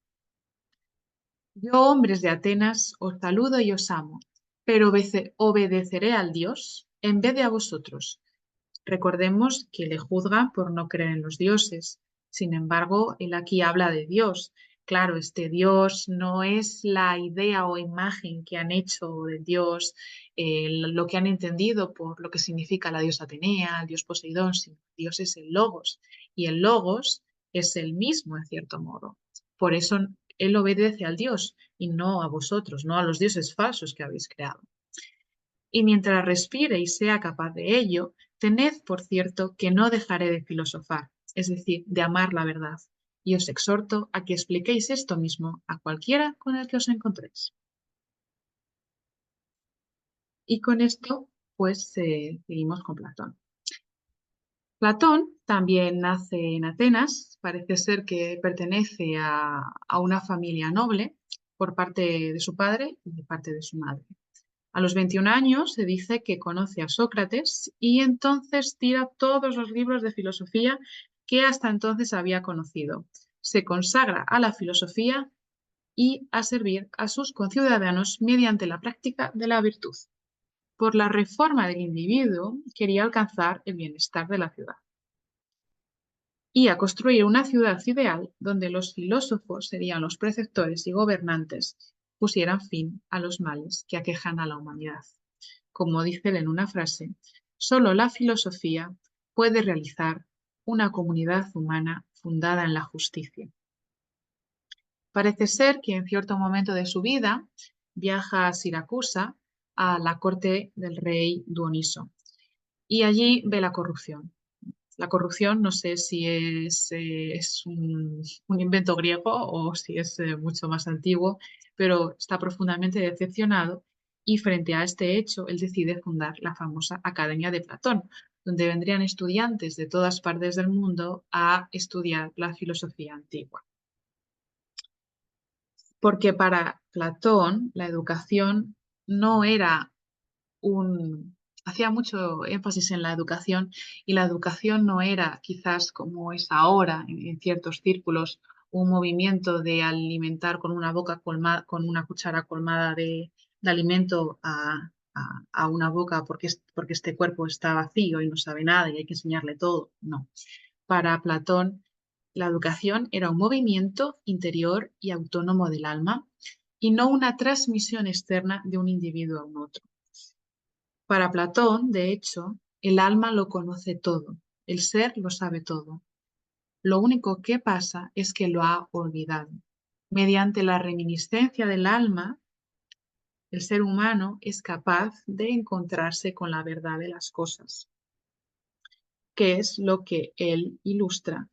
Speaker 2: Yo, hombres de Atenas, os saludo y os amo, pero obedeceré al Dios en vez de a vosotros. Recordemos que le juzgan por no creer en los dioses. Sin embargo, él aquí habla de Dios. Claro, este Dios no es la idea o imagen que han hecho de Dios, lo que han entendido por lo que significa la diosa Atenea, el dios Poseidón, sino Dios es el Logos. Y el Logos es el mismo, en cierto modo. Por eso él obedece al Dios y no a vosotros, no a los dioses falsos que habéis creado. Y mientras respire y sea capaz de ello, tened por cierto que no dejaré de filosofar, es decir, de amar la verdad, y os exhorto a que expliquéis esto mismo a cualquiera con el que os encontréis. Y con esto, pues, seguimos con Platón. Platón también nace en Atenas, parece ser que pertenece a una familia noble por parte de su padre y de parte de su madre. A los 21 años se dice que conoce a Sócrates y entonces tira todos los libros de filosofía que hasta entonces había conocido. Se consagra a la filosofía y a servir a sus conciudadanos mediante la práctica de la virtud. Por la reforma del individuo quería alcanzar el bienestar de la ciudad y a construir una ciudad ideal donde los filósofos serían los preceptores y gobernantes, pusieran fin a los males que aquejan a la humanidad. Como dice él en una frase, solo la filosofía puede realizar una comunidad humana fundada en la justicia. Parece ser que en cierto momento de su vida viaja a Siracusa, a la corte del rey Duoniso, y allí ve la corrupción. La corrupción no sé si es un invento griego o si es mucho más antiguo, pero está profundamente decepcionado y frente a este hecho él decide fundar la famosa Academia de Platón, donde vendrían estudiantes de todas partes del mundo a estudiar la filosofía antigua. Porque para Platón la educación no era hacía mucho énfasis en la educación y la educación no era quizás como es ahora en ciertos círculos un movimiento de alimentar con una boca colmada, con una cuchara colmada de alimento a una boca porque este cuerpo está vacío y no sabe nada y hay que enseñarle todo. No. Para Platón, la educación era un movimiento interior y autónomo del alma y no una transmisión externa de un individuo a un otro. Para Platón, de hecho, el alma lo conoce todo, el ser lo sabe todo. Lo único que pasa es que lo ha olvidado. Mediante la reminiscencia del alma, el ser humano es capaz de encontrarse con la verdad de las cosas, que es lo que él ilustra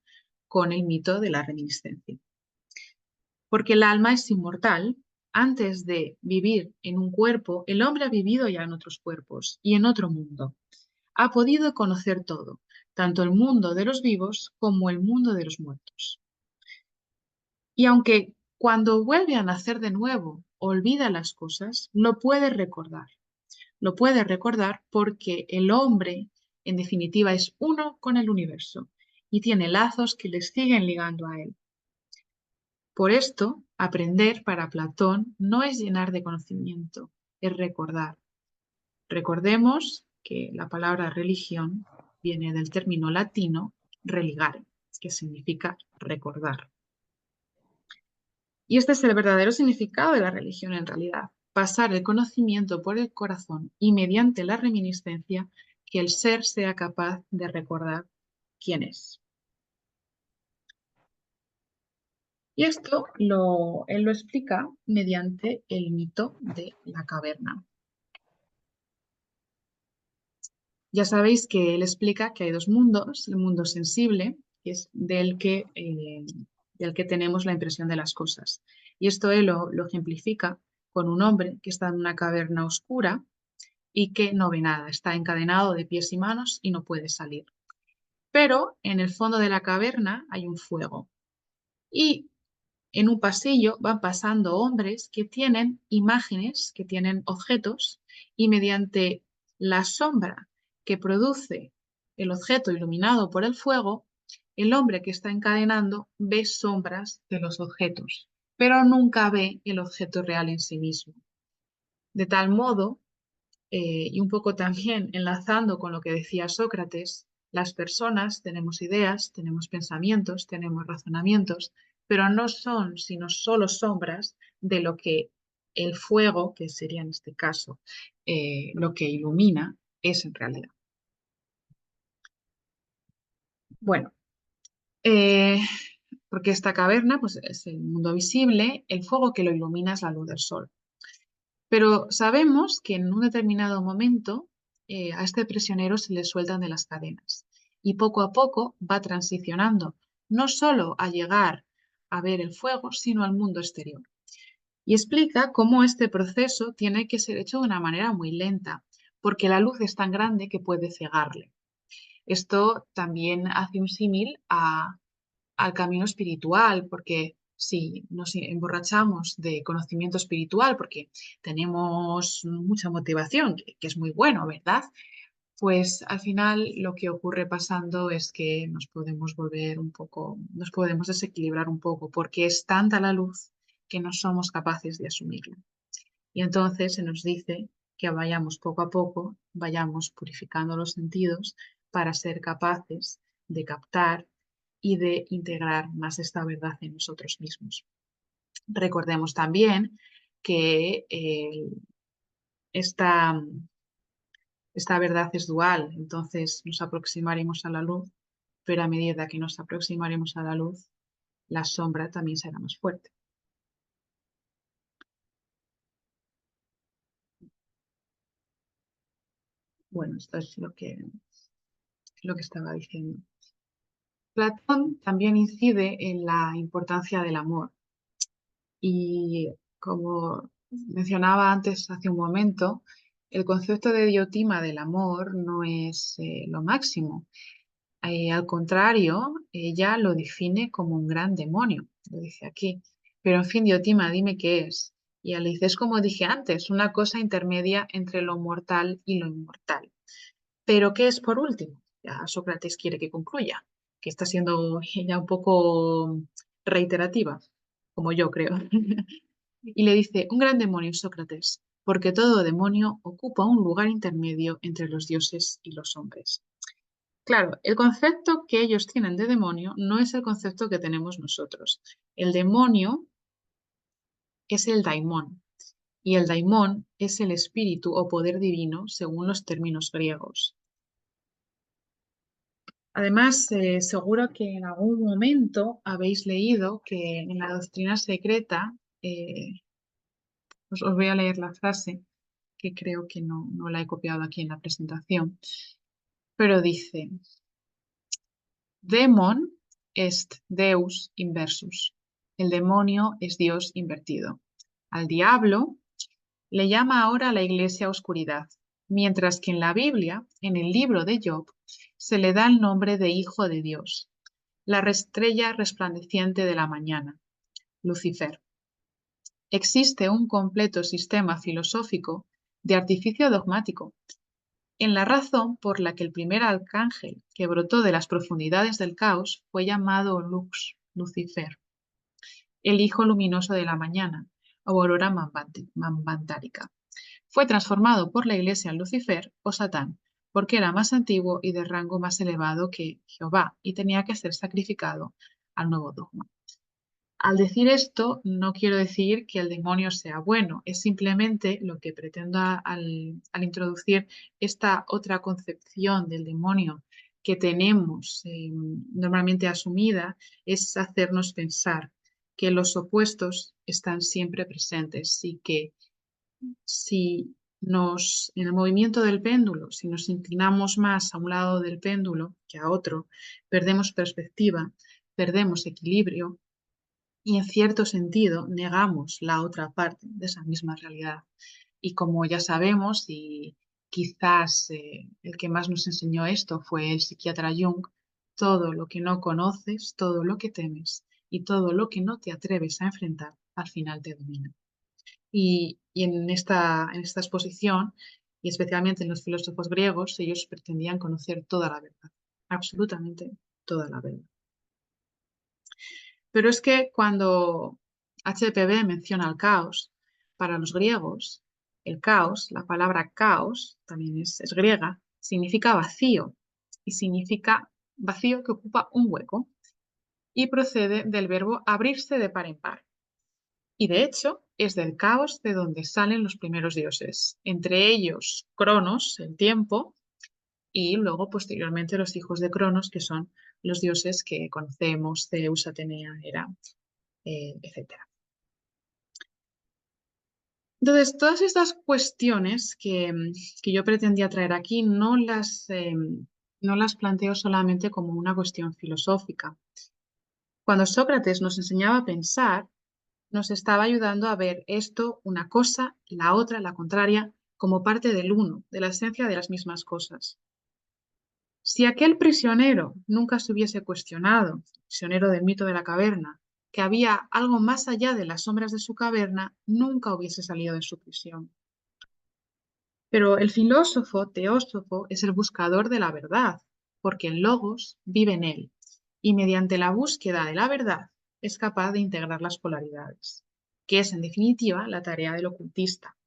Speaker 2: con el mito de la reminiscencia. Porque el alma es inmortal. Antes de vivir en un cuerpo, el hombre ha vivido ya en otros cuerpos y en otro mundo. Ha podido conocer todo, tanto el mundo de los vivos como el mundo de los muertos. Y aunque cuando vuelve a nacer de nuevo olvida las cosas, lo puede recordar. Lo puede recordar porque el hombre, en definitiva, es uno con el universo y tiene lazos que le siguen ligando a él. Por esto, aprender para Platón no es llenar de conocimiento, es recordar. Recordemos que la palabra religión viene del término latino religare, que significa recordar. Y este es el verdadero significado de la religión en realidad, pasar el conocimiento por el corazón y mediante la reminiscencia que el ser sea capaz de recordar quién es. Y esto él lo explica mediante el mito de la caverna. Ya sabéis que él explica que hay dos mundos, el mundo sensible, que es del que y al que tenemos la impresión de las cosas. Y esto él lo ejemplifica con un hombre que está en una caverna oscura y que no ve nada, está encadenado de pies y manos y no puede salir. Pero en el fondo de la caverna hay un fuego y en un pasillo van pasando hombres que tienen imágenes, que tienen objetos y mediante la sombra que produce el objeto iluminado por el fuego, el hombre que está encadenando ve sombras de los objetos, pero nunca ve el objeto real en sí mismo. De tal modo, y un poco también enlazando con lo que decía Sócrates, las personas tenemos ideas, tenemos pensamientos, tenemos razonamientos, pero no son sino solo sombras de lo que el fuego, que sería en este caso lo que ilumina, es en realidad. Bueno, eh, porque esta caverna pues, es el mundo visible, el fuego que lo ilumina es la luz del sol. Pero sabemos que en un determinado momento a este prisionero se le sueltan de las cadenas y poco a poco va transicionando no solo a llegar a ver el fuego, sino al mundo exterior. Y explica cómo este proceso tiene que ser hecho de una manera muy lenta, porque la luz es tan grande que puede cegarle. Esto también hace un símil al camino espiritual, porque si nos emborrachamos de conocimiento espiritual, porque tenemos mucha motivación, que es muy bueno, ¿verdad? Pues al final lo que ocurre pasando es que nos podemos volver un poco, nos podemos desequilibrar un poco, porque es tanta la luz que no somos capaces de asumirla. Y entonces se nos dice que vayamos poco a poco, vayamos purificando los sentidos para ser capaces de captar y de integrar más esta verdad en nosotros mismos. Recordemos también que esta, esta verdad es dual, entonces nos aproximaremos a la luz, pero a medida que nos aproximaremos a la luz, la sombra también será más fuerte. Bueno, esto es lo que estaba diciendo. Platón también incide en la importancia del amor y como mencionaba antes hace un momento, el concepto de Diotima del amor no es lo máximo. Al contrario, ella lo define como un gran demonio, lo dice aquí. Pero en fin, Diotima, dime qué es. Y ella le dice, es como dije antes, una cosa intermedia entre lo mortal y lo inmortal. Pero ¿qué es por último? Ya Sócrates quiere que concluya, que está siendo ella un poco reiterativa, como yo creo. Y le dice, un gran demonio, Sócrates, porque todo demonio ocupa un lugar intermedio entre los dioses y los hombres. Claro, el concepto que ellos tienen de demonio no es el concepto que tenemos nosotros. El demonio es el daimón, y el daimón es el espíritu o poder divino según los términos griegos. Además, seguro que en algún momento habéis leído que en la doctrina secreta, os voy a leer la frase, que creo que no la he copiado aquí en la presentación, pero dice, Demon est Deus inversus. El demonio es Dios invertido. Al diablo le llama ahora la iglesia oscuridad, mientras que en la Biblia, en el libro de Job, se le da el nombre de Hijo de Dios, la estrella resplandeciente de la mañana, Lucifer. Existe un completo sistema filosófico de artificio dogmático en la razón por la que el primer arcángel que brotó de las profundidades del caos fue llamado Lux, Lucifer, el hijo luminoso de la mañana, o aurora manvantárica. Fue transformado por la iglesia en Lucifer o Satán, porque era más antiguo y de rango más elevado que Jehová y tenía que ser sacrificado al nuevo dogma. Al decir esto, no quiero decir que el demonio sea bueno, es simplemente lo que pretendo al introducir esta otra concepción del demonio que tenemos normalmente asumida, es hacernos pensar que los opuestos están siempre presentes y que si en el movimiento del péndulo, si nos inclinamos más a un lado del péndulo que a otro, perdemos perspectiva, perdemos equilibrio y en cierto sentido negamos la otra parte de esa misma realidad. Y como ya sabemos, y quizás el que más nos enseñó esto fue el psiquiatra Jung, todo lo que no conoces, todo lo que temes y todo lo que no te atreves a enfrentar, al final te domina. Y en esta exposición, y especialmente en los filósofos griegos, ellos pretendían conocer toda la verdad, absolutamente toda la verdad. Pero es que cuando HPB menciona el caos, para los griegos, el caos, la palabra caos, también es griega, significa vacío y significa vacío que ocupa un hueco y procede del verbo abrirse de par en par. Y de hecho, es del caos de donde salen los primeros dioses, entre ellos Cronos, el tiempo, y luego posteriormente los hijos de Cronos, que son los dioses que conocemos, Zeus, Atenea, Hera, etcétera. Entonces, todas estas cuestiones que yo pretendía traer aquí no las planteo solamente como una cuestión filosófica. Cuando Sócrates nos enseñaba a pensar, nos estaba ayudando a ver esto, una cosa, la otra, la contraria, como parte del uno, de la esencia de las mismas cosas. Si aquel prisionero nunca se hubiese cuestionado, prisionero del mito de la caverna, que había algo más allá de las sombras de su caverna, nunca hubiese salido de su prisión. Pero el filósofo, teósofo, es el buscador de la verdad, porque el logos vive en él, y mediante la búsqueda de la verdad es capaz de integrar las polaridades, que es en definitiva la tarea del ocultista.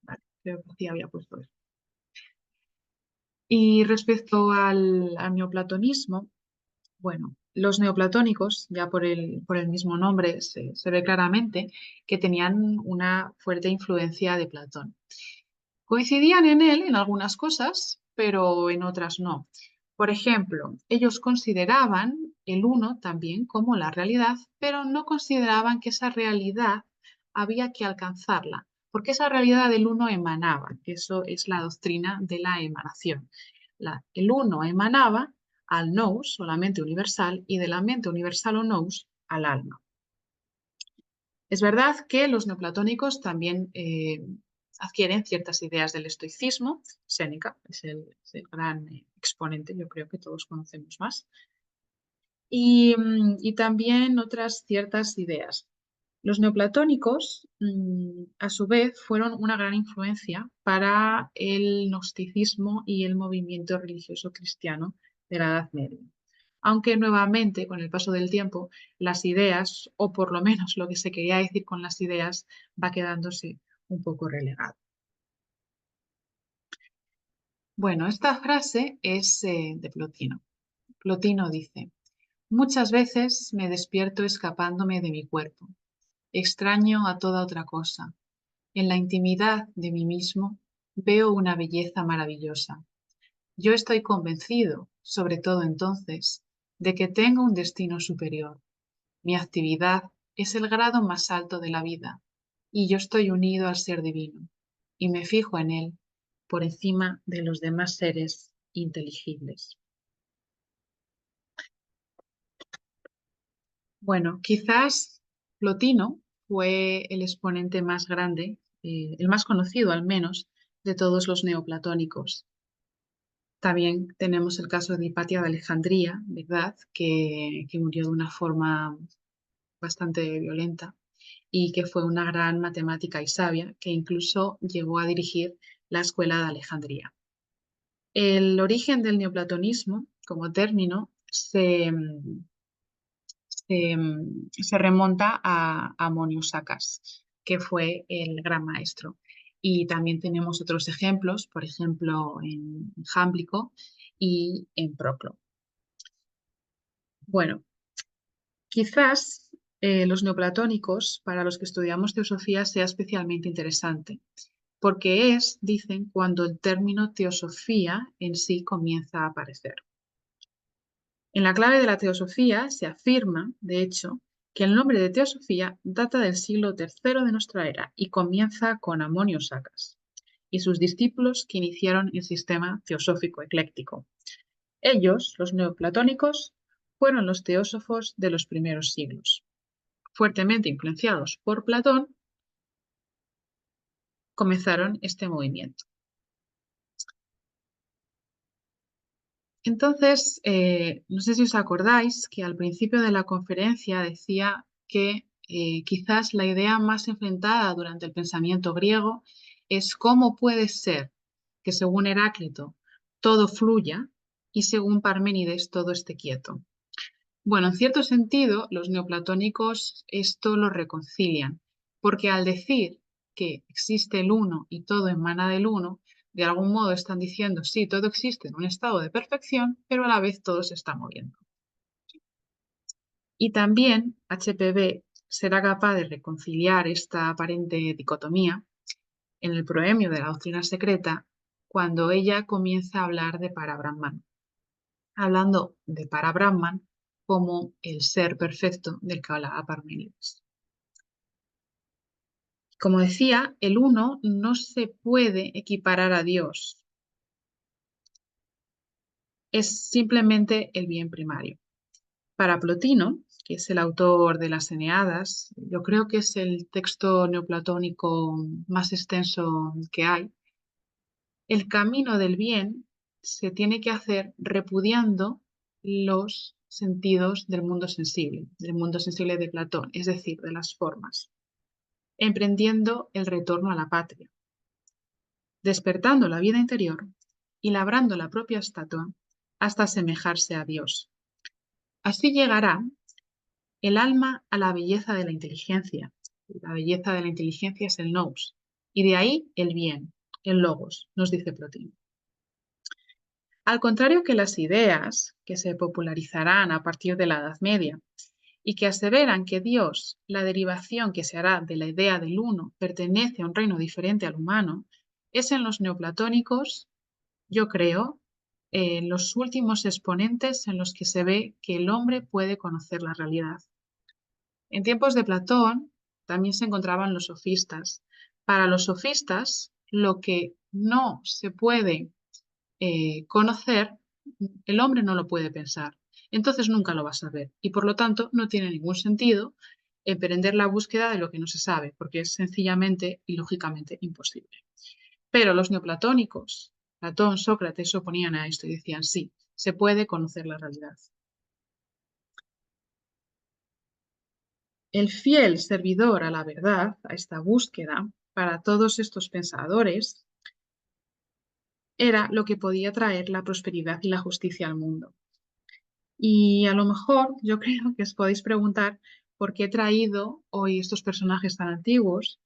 Speaker 2: Vale, creo que sí había puesto eso. Y respecto al neoplatonismo, bueno, los neoplatónicos, ya por el mismo nombre, se ve claramente que tenían una fuerte influencia de Platón. Coincidían en él en algunas cosas, pero en otras no. Por ejemplo, ellos consideraban el uno también como la realidad, pero no consideraban que esa realidad había que alcanzarla, porque esa realidad del uno emanaba, que eso es la doctrina de la emanación. El uno emanaba al nous, o la mente universal, y de la mente universal o nous al alma. Es verdad que los neoplatónicos también adquieren ciertas ideas del estoicismo. Séneca es el gran exponente, yo creo que todos conocemos más. Y también otras ciertas ideas. Los neoplatónicos, a su vez, fueron una gran influencia para el gnosticismo y el movimiento religioso cristiano de la Edad Media. Aunque nuevamente, con el paso del tiempo, las ideas, o por lo menos lo que se quería decir con las ideas, va quedándose un poco relegado. Bueno, esta frase es de Plotino. Plotino dice: muchas veces me despierto escapándome de mi cuerpo, extraño a toda otra cosa. En la intimidad de mí mismo veo una belleza maravillosa. Yo estoy convencido, sobre todo entonces, de que tengo un destino superior. Mi actividad es el grado más alto de la vida, y yo estoy unido al ser divino, y me fijo en él por encima de los demás seres inteligibles. Bueno, quizás Plotino fue el exponente más grande, el más conocido al menos, de todos los neoplatónicos. También tenemos el caso de Hipatia de Alejandría, ¿verdad? Que murió de una forma bastante violenta y que fue una gran matemática y sabia que incluso llegó a dirigir la escuela de Alejandría. El origen del neoplatonismo como término se remonta a Ammonius Saccas, que fue el gran maestro. Y también tenemos otros ejemplos, por ejemplo, en Jámblico y en Proclo. Bueno, quizás los neoplatónicos, para los que estudiamos teosofía, sea especialmente interesante, porque es, dicen, cuando el término teosofía en sí comienza a aparecer. En la clave de la teosofía se afirma, de hecho, que el nombre de teosofía data del siglo III de nuestra era y comienza con Ammonius Saccas y sus discípulos que iniciaron el sistema teosófico ecléctico. Ellos, los neoplatónicos, fueron los teósofos de los primeros siglos. Fuertemente influenciados por Platón, comenzaron este movimiento. Entonces, no sé si os acordáis que al principio de la conferencia decía que quizás la idea más enfrentada durante el pensamiento griego es cómo puede ser que según Heráclito todo fluya y según Parménides todo esté quieto. Bueno, en cierto sentido, los neoplatónicos esto lo reconcilian, porque al decir que existe el uno y todo emana del uno, de algún modo están diciendo, sí, todo existe en un estado de perfección, pero a la vez todo se está moviendo. Y también HPB será capaz de reconciliar esta aparente dicotomía en el proemio de la doctrina secreta cuando ella comienza a hablar de Parabrahman, hablando de Parabrahman como el ser perfecto del que hablaba Parménides. Como decía, el uno no se puede equiparar a Dios, es simplemente el bien primario. Para Plotino, que es el autor de las Eneadas, yo creo que es el texto neoplatónico más extenso que hay, el camino del bien se tiene que hacer repudiando los sentidos del mundo sensible de Platón, es decir, de las formas, emprendiendo el retorno a la patria, despertando la vida interior y labrando la propia estatua hasta asemejarse a Dios. Así llegará el alma a la belleza de la inteligencia. La belleza de la inteligencia es el nous, y de ahí el bien, el logos, nos dice Plotino. Al contrario que las ideas que se popularizarán a partir de la Edad Media y que aseveran que Dios, la derivación que se hará de la idea del uno, pertenece a un reino diferente al humano, es en los neoplatónicos, yo creo, los últimos exponentes en los que se ve que el hombre puede conocer la realidad. En tiempos de Platón también se encontraban los sofistas. Para los sofistas, lo que no se puede conocer, el hombre no lo puede pensar. Entonces nunca lo va a saber y por lo tanto no tiene ningún sentido emprender la búsqueda de lo que no se sabe, porque es sencillamente y lógicamente imposible. Pero los neoplatónicos, Platón, Sócrates, se oponían a esto y decían, sí, se puede conocer la realidad. El fiel servidor a la verdad, a esta búsqueda, para todos estos pensadores, era lo que podía traer la prosperidad y la justicia al mundo. Y a lo mejor yo creo que os podéis preguntar por qué he traído hoy estos personajes tan antiguos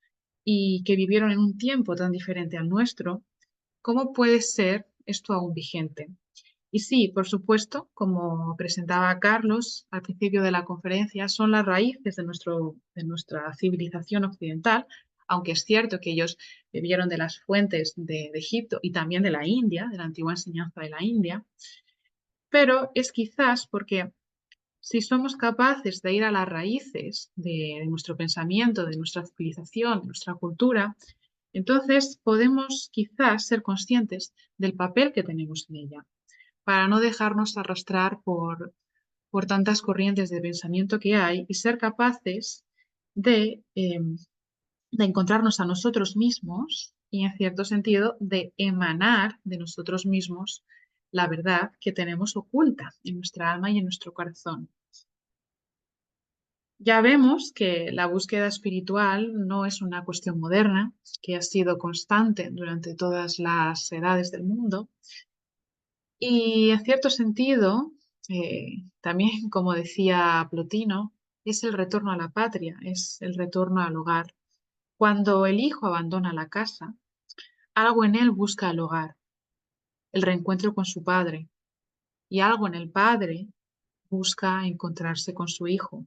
Speaker 2: y que vivieron en un tiempo tan diferente al nuestro. ¿Cómo puede ser esto aún vigente? Y sí, por supuesto, como presentaba Carlos al principio de la conferencia, son las raíces de nuestra civilización occidental, aunque es cierto que ellos bebieron de las fuentes de Egipto y también de la India, de la antigua enseñanza de la India, pero es quizás porque si somos capaces de ir a las raíces de nuestro pensamiento, de nuestra civilización, de nuestra cultura, entonces podemos quizás ser conscientes del papel que tenemos en ella, para no dejarnos arrastrar por tantas corrientes de pensamiento que hay y ser capaces de encontrarnos a nosotros mismos y, en cierto sentido, de emanar de nosotros mismos la verdad que tenemos oculta en nuestra alma y en nuestro corazón. Ya vemos que la búsqueda espiritual no es una cuestión moderna, que ha sido constante durante todas las edades del mundo. Y en cierto sentido, también, como decía Plotino, es el retorno a la patria, es el retorno al hogar. Cuando el hijo abandona la casa, algo en él busca el hogar, el reencuentro con su padre, y algo en el padre busca encontrarse con su hijo.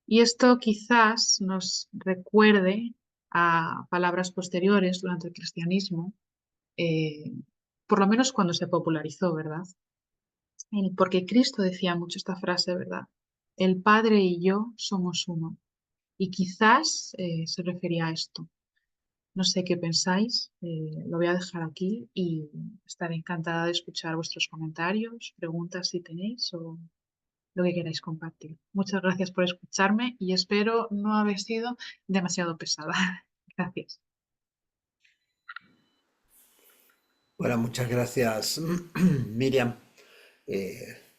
Speaker 2: Y esto quizás nos recuerde a palabras posteriores durante el cristianismo, eh, por lo menos cuando se popularizó, ¿verdad? Porque Cristo decía mucho esta frase, ¿verdad? El Padre y yo somos uno. Y quizás se refería a esto. No sé qué pensáis, lo voy a dejar aquí y estaré encantada de escuchar vuestros comentarios, preguntas si tenéis o lo que queráis compartir. Muchas gracias por escucharme y espero no haber sido demasiado pesada. Gracias.
Speaker 1: Bueno, muchas gracias, Miriam.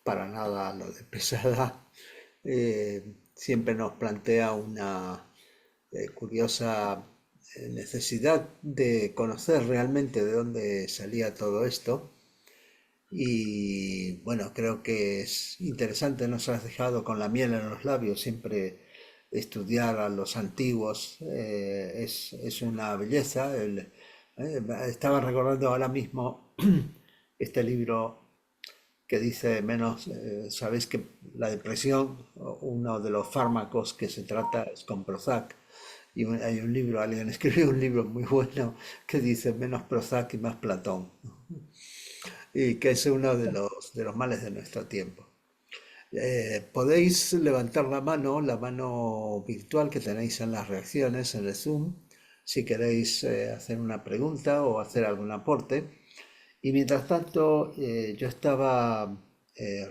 Speaker 1: Para nada lo de pesada. Siempre nos plantea una curiosa necesidad de conocer realmente de dónde salía todo esto. Y bueno, creo que es interesante, nos has dejado con la miel en los labios, siempre estudiar a los antiguos es una belleza. Estaba recordando ahora mismo este libro que dice menos, sabéis que la depresión, uno de los fármacos que se trata es con Prozac. Y hay un libro, alguien escribió un libro muy bueno que dice menos Prozac y más Platón, y que es uno de los males de nuestro tiempo. Podéis levantar la mano virtual que tenéis en las reacciones, en el Zoom, si queréis hacer una pregunta o hacer algún aporte. Y mientras tanto, yo estaba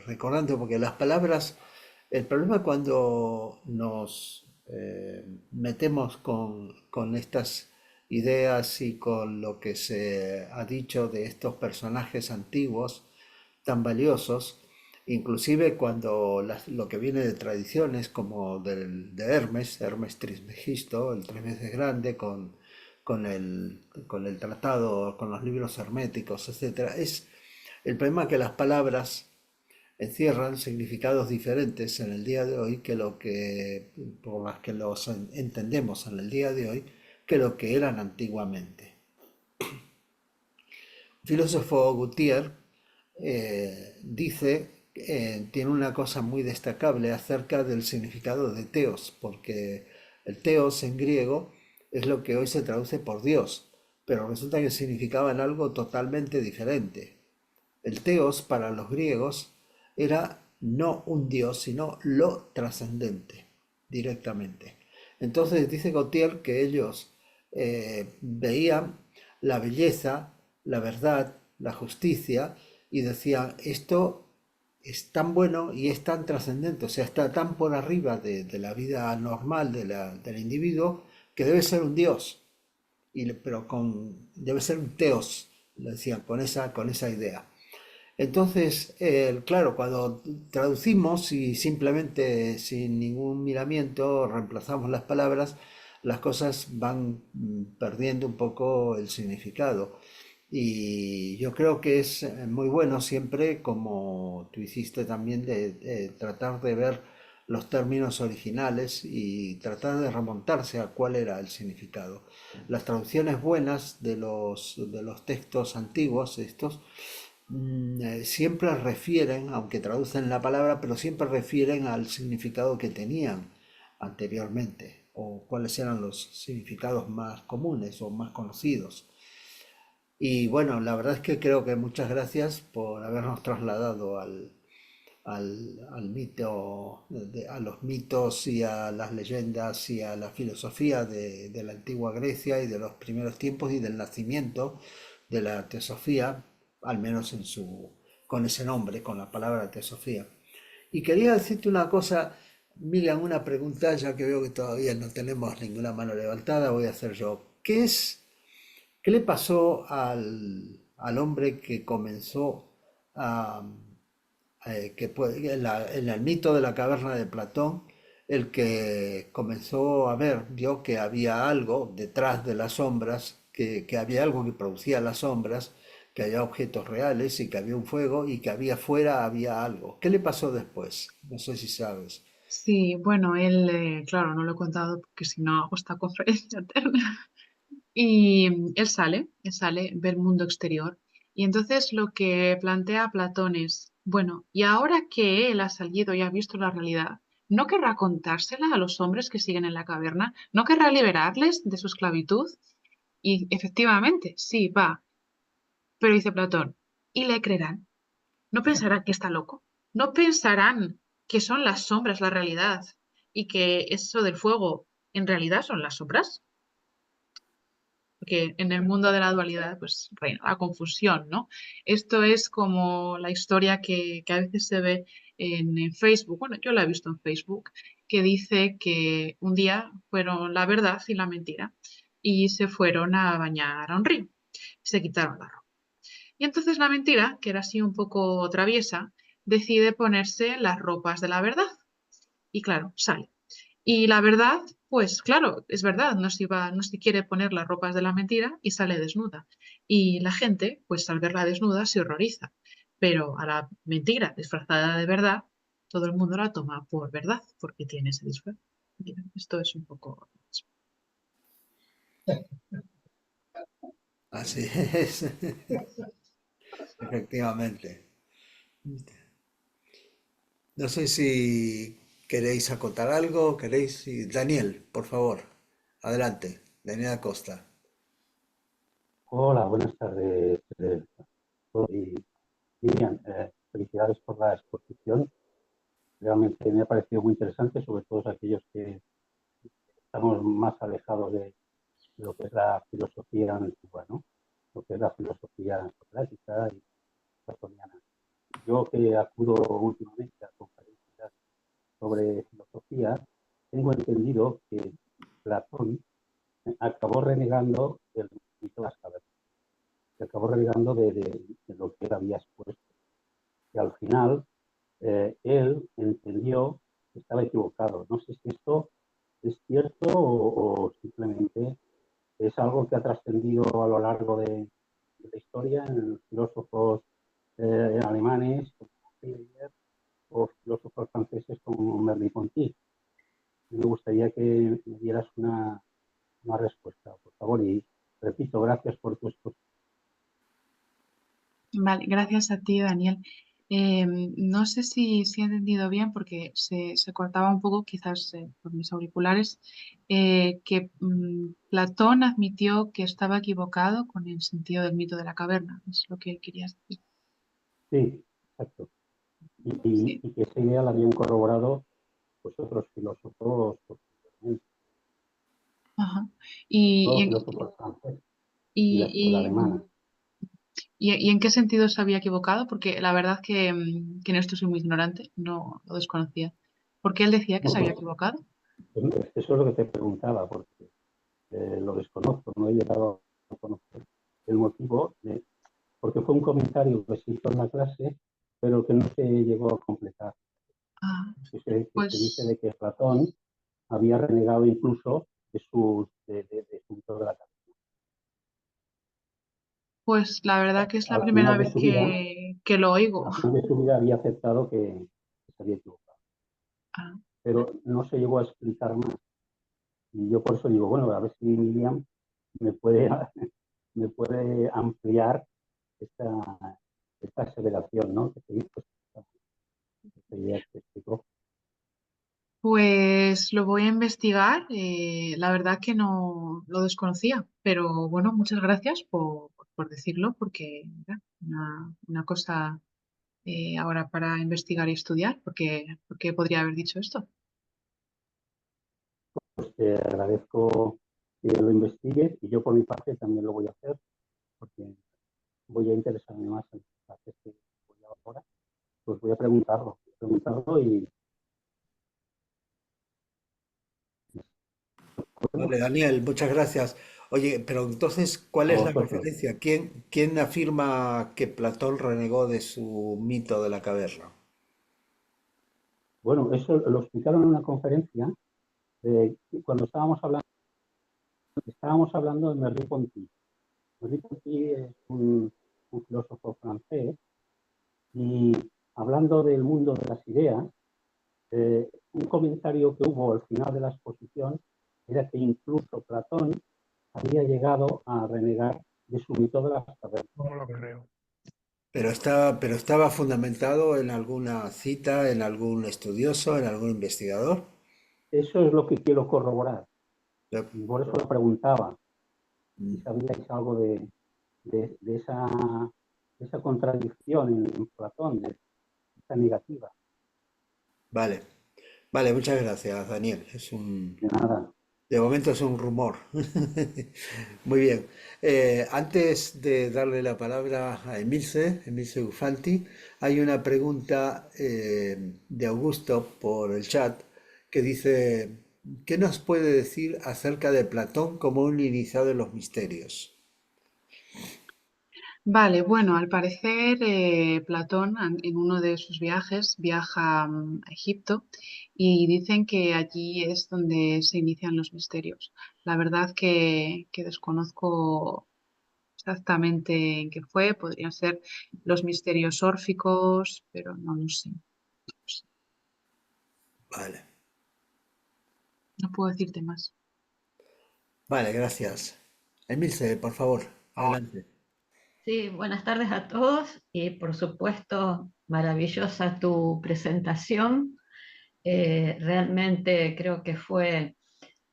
Speaker 1: recordando, porque las palabras, el problema cuando nos metemos con estas ideas y con lo que se ha dicho de estos personajes antiguos tan valiosos, inclusive cuando lo que viene de tradiciones como de Hermes, Hermes Trismegisto, el tres veces grande, con el tratado, con los libros herméticos, etcétera, es el problema que las palabras encierran significados diferentes en el día de hoy que lo que por las que los entendemos en el día de hoy que lo que eran antiguamente. El filósofo Gutiérrez dice, tiene una cosa muy destacable acerca del significado de teos, porque el teos en griego es lo que hoy se traduce por Dios, pero resulta que significaban algo totalmente diferente. El teos para los griegos era no un dios, sino lo trascendente, directamente. Entonces dice Gautier que ellos veían la belleza, la verdad, la justicia, y decían, esto es tan bueno y es tan trascendente, o sea, está tan por arriba de la vida normal del individuo, que debe ser un dios, pero debe ser un teos, lo decían, con esa idea. Entonces, claro, cuando traducimos y simplemente sin ningún miramiento reemplazamos las palabras, las cosas van perdiendo un poco el significado. Y yo creo que es muy bueno siempre, como tú hiciste también, de tratar de ver los términos originales y tratar de remontarse a cuál era el significado. Las traducciones buenas de los textos antiguos, estos, siempre refieren, aunque traducen la palabra, pero siempre refieren al significado que tenían anteriormente o cuáles eran los significados más comunes o más conocidos. Y bueno, la verdad es que creo que muchas gracias por habernos trasladado al mito, a los mitos y a las leyendas y a la filosofía de la antigua Grecia y de los primeros tiempos y del nacimiento de la teosofía, al menos con ese nombre, con la palabra teosofía. Y quería decirte una cosa, Miriam, una pregunta, ya que veo que todavía no tenemos ninguna mano levantada, voy a hacer yo. ¿Qué le pasó al hombre que comenzó a, en el mito de la caverna de Platón, el que comenzó a ver, vio que había algo detrás de las sombras, que había algo que producía las sombras, que había objetos reales y que había un fuego y que había fuera había algo? ¿Qué le pasó después? No sé si sabes.
Speaker 2: Sí, bueno, él, claro, no lo he contado porque si no hago esta conferencia eterna. Y él sale, ve el mundo exterior. Y entonces lo que plantea Platón es, bueno, y ahora que él ha salido y ha visto la realidad, ¿no querrá contársela a los hombres que siguen en la caverna? ¿No querrá liberarles de su esclavitud? Y efectivamente, sí, va. Pero dice Platón, ¿y le creerán? ¿No pensarán que está loco? ¿No pensarán que son las sombras la realidad y que eso del fuego en realidad son las sombras? porque en el mundo de la dualidad pues reina la confusión, ¿no? Esto es como la historia que a veces se ve en Facebook, bueno, yo la he visto en Facebook, que dice que un día fueron la verdad y la mentira y se fueron a bañar a un río, se quitaron la ropa. Y entonces la mentira, que era así un poco traviesa, decide ponerse las ropas de la verdad y claro, sale. Y la verdad, pues claro, es verdad, no se quiere poner las ropas de la mentira y sale desnuda. Y la gente, pues al verla desnuda, se horroriza. Pero a la mentira disfrazada de verdad, todo el mundo la toma por verdad, porque tiene ese disfraz. Mira, esto es un poco...
Speaker 1: Así es, efectivamente. No sé si queréis acotar algo, queréis... Daniel, por favor, adelante. Daniel Acosta.
Speaker 4: Hola, buenas tardes. Soy Miriam. Felicidades por la exposición. Realmente me ha parecido muy interesante, sobre todo aquellos que estamos más alejados de lo que es la filosofía antigua, ¿no? Lo que es la filosofía socrática y platoniana. Yo que acudo últimamente a conferencias sobre filosofía, tengo entendido que Platón acabó renegando del mito de las cavernas, que acabó renegando de lo que él había expuesto. Y al final él entendió que estaba equivocado. No sé si esto es cierto o simplemente es algo que ha trascendido a lo largo de la historia en los filósofos alemanes como Heidegger o filósofos franceses como Merleau-Ponty. Me gustaría que me dieras una respuesta, por favor. Y repito, gracias por tu exposición.
Speaker 2: Vale, gracias a ti, Daniel. No sé si he entendido bien porque se cortaba un poco, quizás por mis auriculares, que Platón admitió que estaba equivocado con el sentido del mito de la caverna. Es lo que querías decir.
Speaker 4: Sí, exacto.
Speaker 2: Sí.
Speaker 4: Y que esa idea la habían corroborado pues, otros filósofos posteriormente,
Speaker 2: Ajá.
Speaker 4: los
Speaker 2: ¿Y,
Speaker 4: filósofos franceses y la escuela
Speaker 2: y,
Speaker 4: alemana.
Speaker 2: y en qué sentido se había equivocado? Porque la verdad que en esto soy muy ignorante, no lo desconocía. ¿Por qué él decía que
Speaker 4: No,
Speaker 2: se había
Speaker 4: pues,
Speaker 2: equivocado?
Speaker 4: eso es lo que te preguntaba, porque lo desconozco, no he llegado a conocer el motivo, porque fue un comentario que se hizo en la clase, pero que no se llegó a completar.
Speaker 2: Ah,
Speaker 4: Que se dice
Speaker 2: pues.
Speaker 4: de que Platón había renegado incluso de su mito de la cabeza.
Speaker 2: Pues la verdad que es la
Speaker 4: Al
Speaker 2: primera
Speaker 4: final de
Speaker 2: vez
Speaker 4: su vida,
Speaker 2: que lo oigo.
Speaker 4: al final de su vida había aceptado que se había equivocado,
Speaker 2: Ah,
Speaker 4: pero no se llegó a explicar más. Y yo por eso digo, bueno, a ver si Miriam me puede, me puede ampliar esta aseveración, ¿no? Que se hizo, esta idea que se explicó.
Speaker 2: pues lo voy a investigar. La verdad que no lo desconocía, pero bueno, muchas gracias por decirlo, porque mira, una cosa ahora para investigar y estudiar, porque podría haber dicho esto.
Speaker 4: Pues te agradezco que lo investigues y yo por mi parte también lo voy a hacer porque voy a interesarme más en las clases que voy ahora. Pues voy a preguntarlo y
Speaker 1: Vale, Daniel, muchas gracias. Oye, pero entonces, ¿cuál
Speaker 4: a
Speaker 1: es la
Speaker 4: vosotros.
Speaker 1: referencia? ¿Quién afirma que Platón renegó de su mito de la caverna?
Speaker 4: Bueno, eso lo explicaron en una conferencia cuando estábamos hablando de Merleau-Ponty. Merleau-Ponty es un filósofo francés y hablando del mundo de las ideas, un comentario que hubo al final de la exposición era que incluso Platón había llegado a renegar de su mito de las cavernas.
Speaker 5: No lo creo.
Speaker 1: Pero estaba fundamentado en alguna cita, en algún estudioso, en algún investigador.
Speaker 4: Eso es lo que quiero corroborar.
Speaker 1: Ya-
Speaker 4: Y por eso lo preguntaba, si
Speaker 1: mm,
Speaker 4: sabíais algo de esa contradicción en Platón, de esa negativa.
Speaker 1: Vale, vale, muchas gracias, Daniel.
Speaker 4: De nada.
Speaker 1: De momento es un rumor. Muy bien. Antes de darle la palabra a Emilce Ufanti, hay una pregunta de Augusto por el chat que dice, ¿qué nos puede decir acerca de Platón como un iniciado de los misterios?
Speaker 2: Vale, bueno, al parecer Platón en uno de sus viajes viaja a Egipto y dicen que allí es donde se inician los misterios. La verdad que desconozco exactamente en qué fue, podrían ser los misterios órficos, pero no lo sé.
Speaker 1: Vale,
Speaker 2: No puedo decirte más.
Speaker 1: vale, gracias. Emilce, por favor, adelante.
Speaker 3: Sí, buenas tardes a todos y por supuesto, maravillosa tu presentación. Realmente creo que fue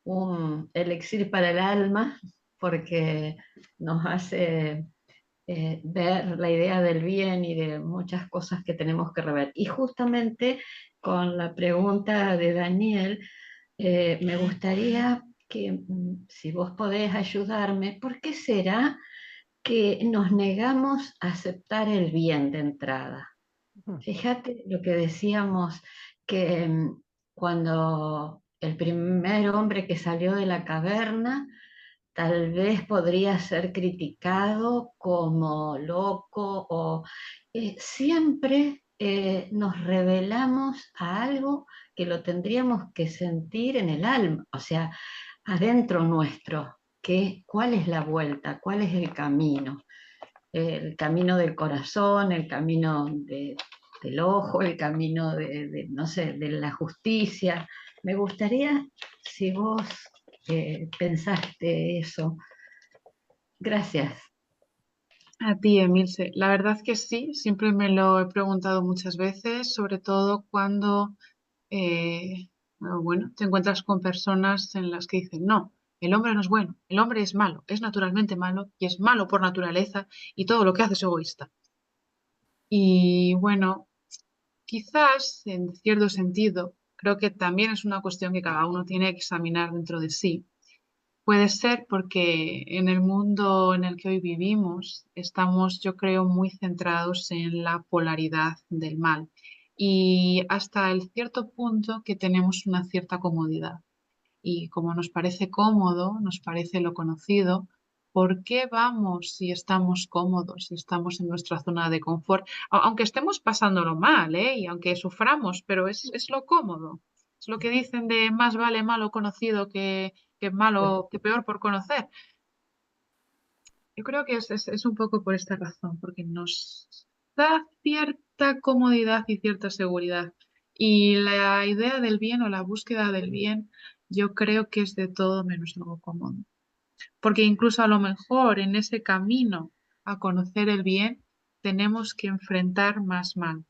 Speaker 3: un elixir para el alma porque nos hace ver la idea del bien y de muchas cosas que tenemos que rever. Y justamente con la pregunta de Daniel, me gustaría que si vos podés ayudarme, ¿por qué será que nos negamos a aceptar el bien de entrada? Fíjate lo que decíamos, que cuando el primer hombre que salió de la caverna tal vez podría ser criticado como loco o siempre nos revelamos a algo que lo tendríamos que sentir en el alma, o sea, adentro nuestro, que cuál es la vuelta, cuál es el camino del corazón, el camino del ojo, el camino no sé, de la justicia. Me gustaría si vos pensaste eso. Gracias.
Speaker 2: A ti, Emilce. La verdad que sí, siempre me lo he preguntado muchas veces, sobre todo cuando bueno, te encuentras con personas en las que dicen, no, el hombre no es bueno, el hombre es malo, es naturalmente malo y es malo por naturaleza y todo lo que hace es egoísta. Y bueno, quizás en cierto sentido, creo que también es una cuestión que cada uno tiene que examinar dentro de sí. Puede ser porque en el mundo en el que hoy vivimos estamos, yo creo, muy centrados en la polaridad del mal y hasta el cierto punto que tenemos una cierta comodidad. Y como nos parece cómodo, nos parece lo conocido, ¿por qué vamos si estamos cómodos, si estamos en nuestra zona de confort? Aunque estemos pasándolo mal, ¿eh? Y aunque suframos, pero es lo cómodo. Es lo que dicen de más vale malo conocido que malo, que peor por conocer. Yo creo que es un poco por esta razón, porque nos da cierta comodidad y cierta seguridad. Y la idea del bien o la búsqueda del bien, yo creo que es de todo menos algo cómodo. Porque incluso a lo mejor en ese camino a conocer el bien, tenemos que enfrentar más mal.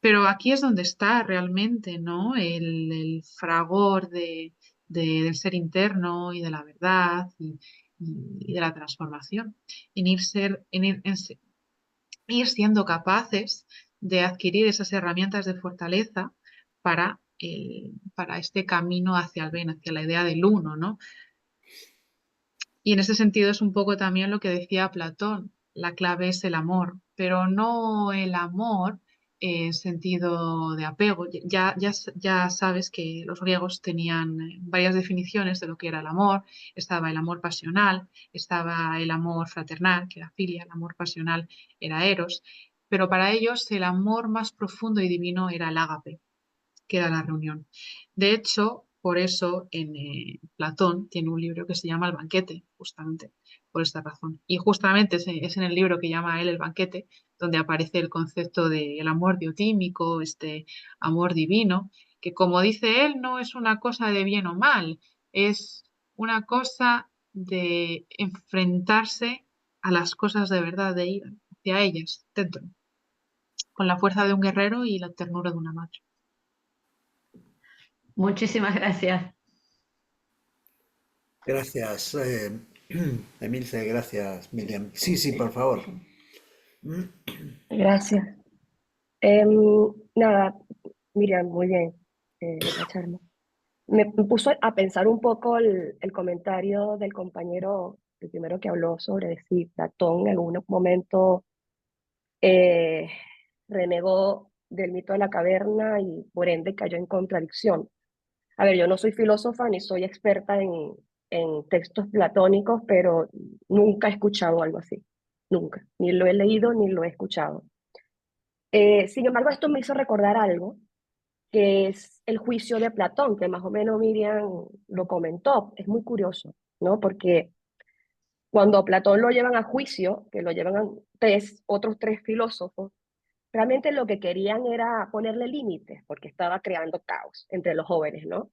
Speaker 2: Pero aquí es donde está realmente, ¿no? El fragor del ser interno y de la verdad y de la transformación. Ir siendo capaces de adquirir esas herramientas de fortaleza para este camino hacia el bien, hacia la idea del uno, ¿no? Y en ese sentido es un poco también lo que decía Platón, la clave es el amor, pero no el amor en sentido de apego. Ya sabes que los griegos tenían varias definiciones de lo que era el amor. Estaba el amor pasional, estaba el amor fraternal, que era filia, el amor pasional era eros, pero para ellos el amor más profundo y divino era el ágape, que era la reunión. De hecho, por eso en Platón tiene un libro que se llama El banquete, justamente por esta razón. Y justamente es en el libro que llama a él El banquete, donde aparece el concepto del amor diotímico, este amor divino, que como dice él, no es una cosa de bien o mal, es una cosa de enfrentarse a las cosas de verdad, de ir hacia ellas, dentro, con la fuerza de un guerrero y la ternura de una madre.
Speaker 3: Muchísimas gracias.
Speaker 1: Gracias, Emilce, gracias, Miriam. Sí, sí, por favor.
Speaker 5: Gracias. Nada, Miriam, muy bien, la charla. Me puso a pensar un poco el comentario del compañero, el primero que habló sobre si Platón en algún momento eh, renegó del mito de la caverna y por ende cayó en contradicción. A ver, yo no soy filósofa ni soy experta en textos platónicos, pero nunca he escuchado algo así. Nunca. Ni lo he leído ni lo he escuchado. Sin embargo, esto me hizo recordar algo, que es el juicio de Platón, que más o menos Miriam lo comentó. Es muy curioso, ¿no? Porque cuando a Platón lo llevan a juicio, que lo llevan a otros tres filósofos, realmente lo que querían era ponerle límites, porque estaba creando caos entre los jóvenes, ¿no?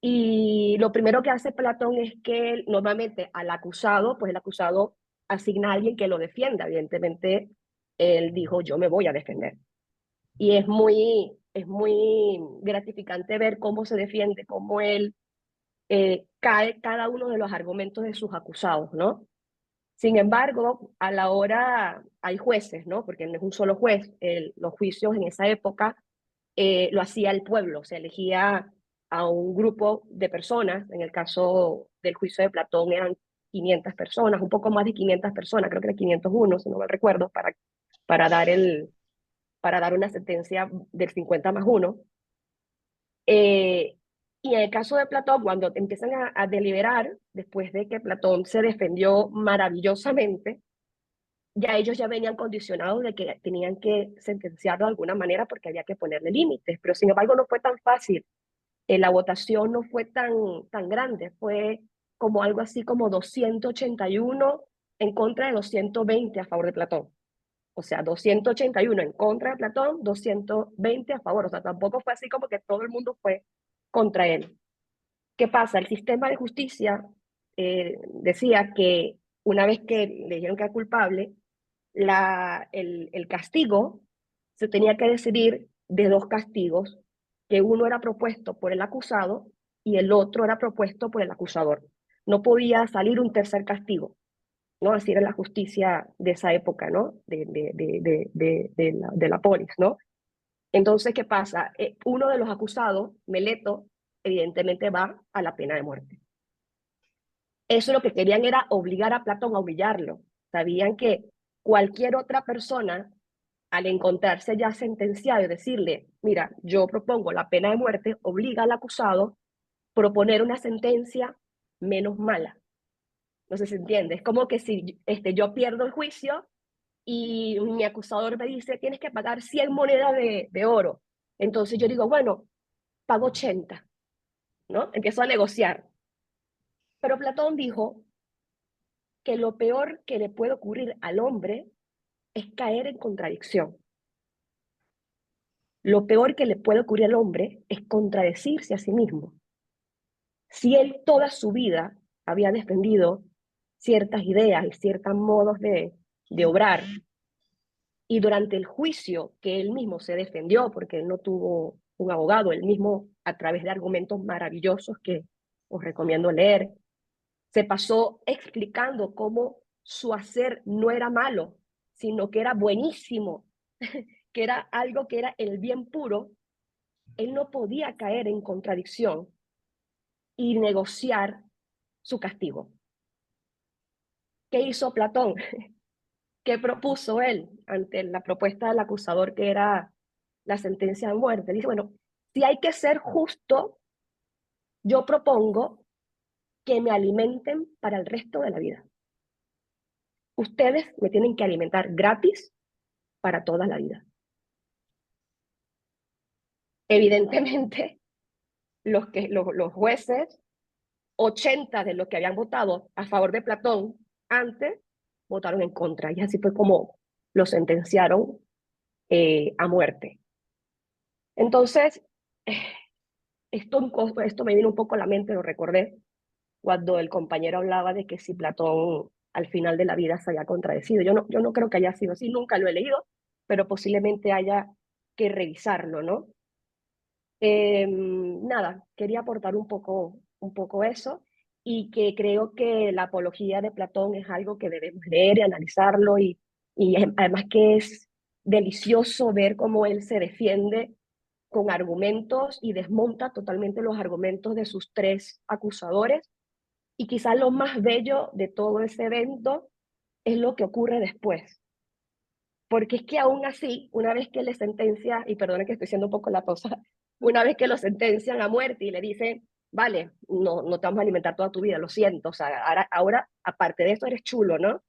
Speaker 5: Y lo primero que hace Platón es que normalmente al acusado, pues el acusado asigna a alguien que lo defienda. Evidentemente, él dijo, yo me voy a defender. Y es muy gratificante ver cómo se defiende, cómo él cae cada uno de los argumentos de sus acusados, ¿no? Sin embargo, a la hora hay jueces, ¿no? Porque no es un solo juez. Los juicios en esa época lo hacía el pueblo, se elegía a un grupo de personas. En el caso del juicio de Platón eran 500 personas, un poco más de 500 personas, creo que era 501, si no me recuerdo, para dar para dar una sentencia del 50+1. Y en el caso de Platón, cuando empiezan a deliberar, después de que Platón se defendió maravillosamente, ya ellos ya venían condicionados de que tenían que sentenciarlo de alguna manera porque había que ponerle límites, pero sin embargo no fue tan fácil. La votación no fue tan grande, fue como algo así como 281 en contra de 220 a favor de Platón. O sea, 281 en contra de Platón, 220 a favor. O sea, tampoco fue así como que todo el mundo fue contra él. ¿Qué pasa? El sistema de justicia decía que una vez que le dijeron que era culpable, el castigo se tenía que decidir de dos castigos, que uno era propuesto por el acusado y el otro era propuesto por el acusador. No podía salir un tercer castigo, ¿no? Así era la justicia de esa época, ¿no? De la polis, ¿no? Entonces, ¿qué pasa? Uno de los acusados, Meleto, evidentemente va a la pena de muerte. Eso lo que querían era obligar a Platón a humillarlo. Sabían que cualquier otra persona, al encontrarse ya sentenciado y decirle, mira, yo propongo la pena de muerte, obliga al acusado a proponer una sentencia menos mala. No sé si se entiende. Es como que si yo pierdo el juicio y mi acusador me dice, tienes que pagar 100 monedas de oro. Entonces yo digo, bueno, pago 80, ¿no? Empiezo a negociar. Pero Platón dijo que lo peor que le puede ocurrir al hombre es caer en contradicción. Lo peor que le puede ocurrir al hombre es contradecirse a sí mismo. Si él toda su vida había defendido ciertas ideas y ciertos modos de obrar, y durante el juicio que él mismo se defendió, porque él no tuvo un abogado, él mismo a través de argumentos maravillosos que os recomiendo leer, se pasó explicando cómo su hacer no era malo, sino que era buenísimo, que era algo que era el bien puro. Él no podía caer en contradicción y negociar su castigo. ¿Qué hizo Platón? ¿Qué propuso él ante la propuesta del acusador, que era la sentencia de muerte? Dice, bueno, si hay que ser justo, yo propongo que me alimenten para el resto de la vida. Ustedes me tienen que alimentar gratis para toda la vida. Evidentemente, los jueces, 80 de los que habían votado a favor de Platón antes, votaron en contra. Y así fue como lo sentenciaron a muerte. Entonces, esto me vino un poco a la mente, lo recordé, cuando el compañero hablaba de que si Platón al final de la vida se había contradecido. Yo no creo que haya sido así, nunca lo he leído, pero posiblemente haya que revisarlo, ¿no? Nada, quería aportar un poco eso, y que creo que la apología de Platón es algo que debemos leer y analizarlo, y además que es delicioso ver cómo él se defiende con argumentos y desmonta totalmente los argumentos de sus tres acusadores. Y quizás lo más bello de todo ese evento es lo que ocurre después. Porque es que aún así, una vez que le sentencia, y perdone que estoy siendo un poco latosa, una vez que lo sentencian a muerte y le dicen, vale, no te vamos a alimentar toda tu vida, lo siento, o sea, ahora aparte de eso eres chulo, ¿no?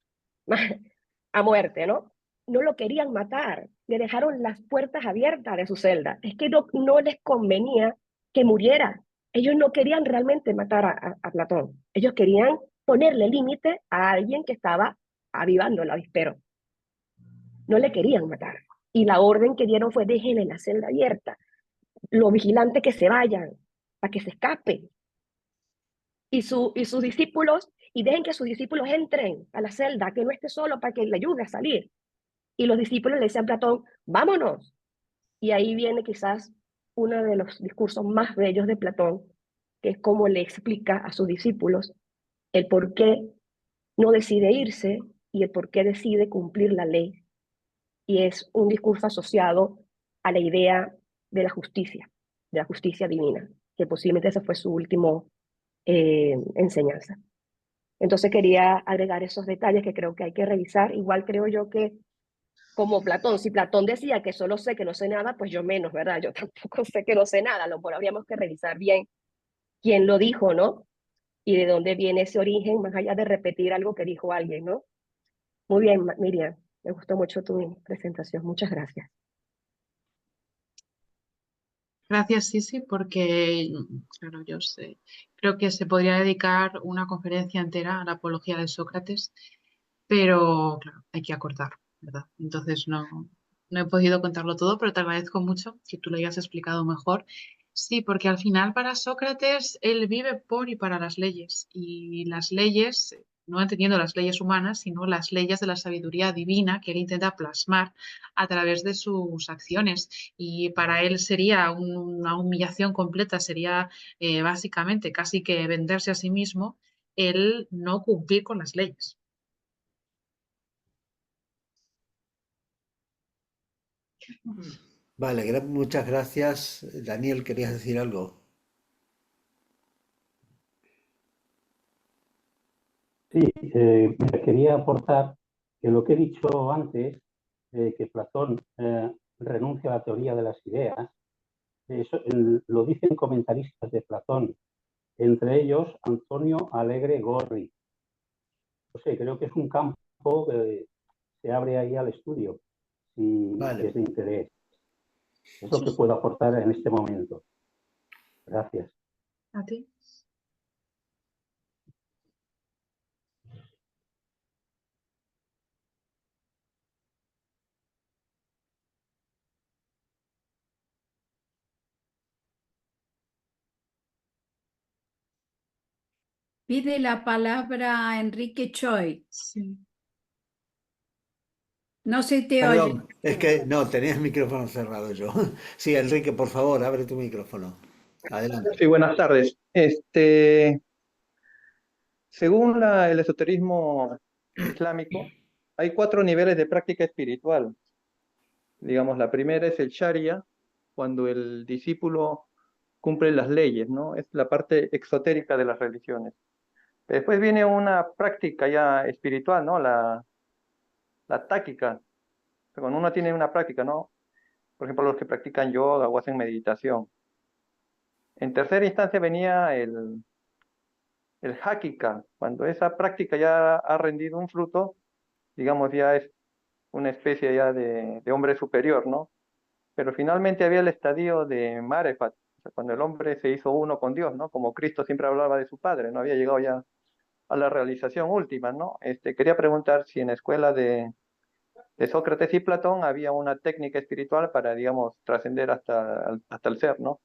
Speaker 5: A muerte, ¿no? No lo querían matar, le dejaron las puertas abiertas de su celda. Es que no les convenía que muriera. Ellos no querían realmente matar a Platón. Ellos querían ponerle límite a alguien que estaba avivando el avispero. No le querían matar. Y la orden que dieron fue déjenle la celda abierta. Los vigilantes que se vayan, para que se escape. Y sus discípulos, y dejen que sus discípulos entren a la celda, que no esté solo para que le ayude a salir. Y los discípulos le decían a Platón, vámonos. Y ahí viene quizás uno de los discursos más bellos de Platón, que es cómo le explica a sus discípulos el por qué no decide irse y el por qué decide cumplir la ley. Y es un discurso asociado a la idea de la justicia divina, que posiblemente esa fue su última enseñanza. Entonces quería agregar esos detalles que creo que hay que revisar. Igual creo yo que como Platón, si Platón decía que solo sé que no sé nada, pues yo menos, ¿verdad? Yo tampoco sé que no sé nada, lo cual habríamos que revisar bien quién lo dijo, ¿no? Y de dónde viene ese origen, más allá de repetir algo que dijo alguien, ¿no? Muy bien, Miriam, me gustó mucho tu presentación, muchas gracias.
Speaker 2: Gracias, Sisi, porque, claro, creo que se podría dedicar una conferencia entera a la apología de Sócrates, pero, claro, hay que acortar, ¿verdad? Entonces no he podido contarlo todo, pero te agradezco mucho que tú lo hayas explicado mejor. Sí, porque al final para Sócrates él vive por y para las leyes, y las leyes, no entendiendo las leyes humanas, sino las leyes de la sabiduría divina que él intenta plasmar a través de sus acciones. Y para él sería una humillación completa, sería básicamente casi que venderse a sí mismo el no cumplir con las leyes.
Speaker 1: Vale, muchas gracias. Daniel, ¿querías decir algo?
Speaker 4: Sí, me quería aportar que lo que he dicho antes, que Platón renuncia a la teoría de las ideas, eso lo dicen comentaristas de Platón, entre ellos Antonio Alegre Gorri. No sé, creo que es un campo que se abre ahí al estudio, si
Speaker 1: Vale,
Speaker 4: es de interés. Es lo que puedo aportar en este momento. Gracias.
Speaker 2: ¿A ti?
Speaker 6: Pide la palabra Enrique Choi.
Speaker 2: Sí.
Speaker 6: No se te oye.
Speaker 1: perdón, es que no, tenía el micrófono cerrado yo. Sí, Enrique, por favor, abre tu micrófono. Adelante.
Speaker 7: Sí, buenas tardes. Según el esoterismo islámico, hay 4 niveles de práctica espiritual. Digamos, la primera es el Sharia, cuando el discípulo cumple las leyes, ¿no? Es la parte exotérica de las religiones. Después viene una práctica ya espiritual, ¿no? La táquica. Cuando uno tiene una práctica, ¿no? Por ejemplo, los que practican yoga o hacen meditación. En tercera instancia venía el hákika, cuando esa práctica ya ha rendido un fruto, digamos, ya es una especie ya de hombre superior, ¿no? Pero finalmente había el estadio de Marefat, o sea, cuando el hombre se hizo uno con Dios, ¿no? Como Cristo siempre hablaba de su Padre, no había llegado ya a la realización última, ¿no? Quería preguntar si en la escuela de Sócrates y Platón había una técnica espiritual para, digamos, trascender hasta el ser, ¿no?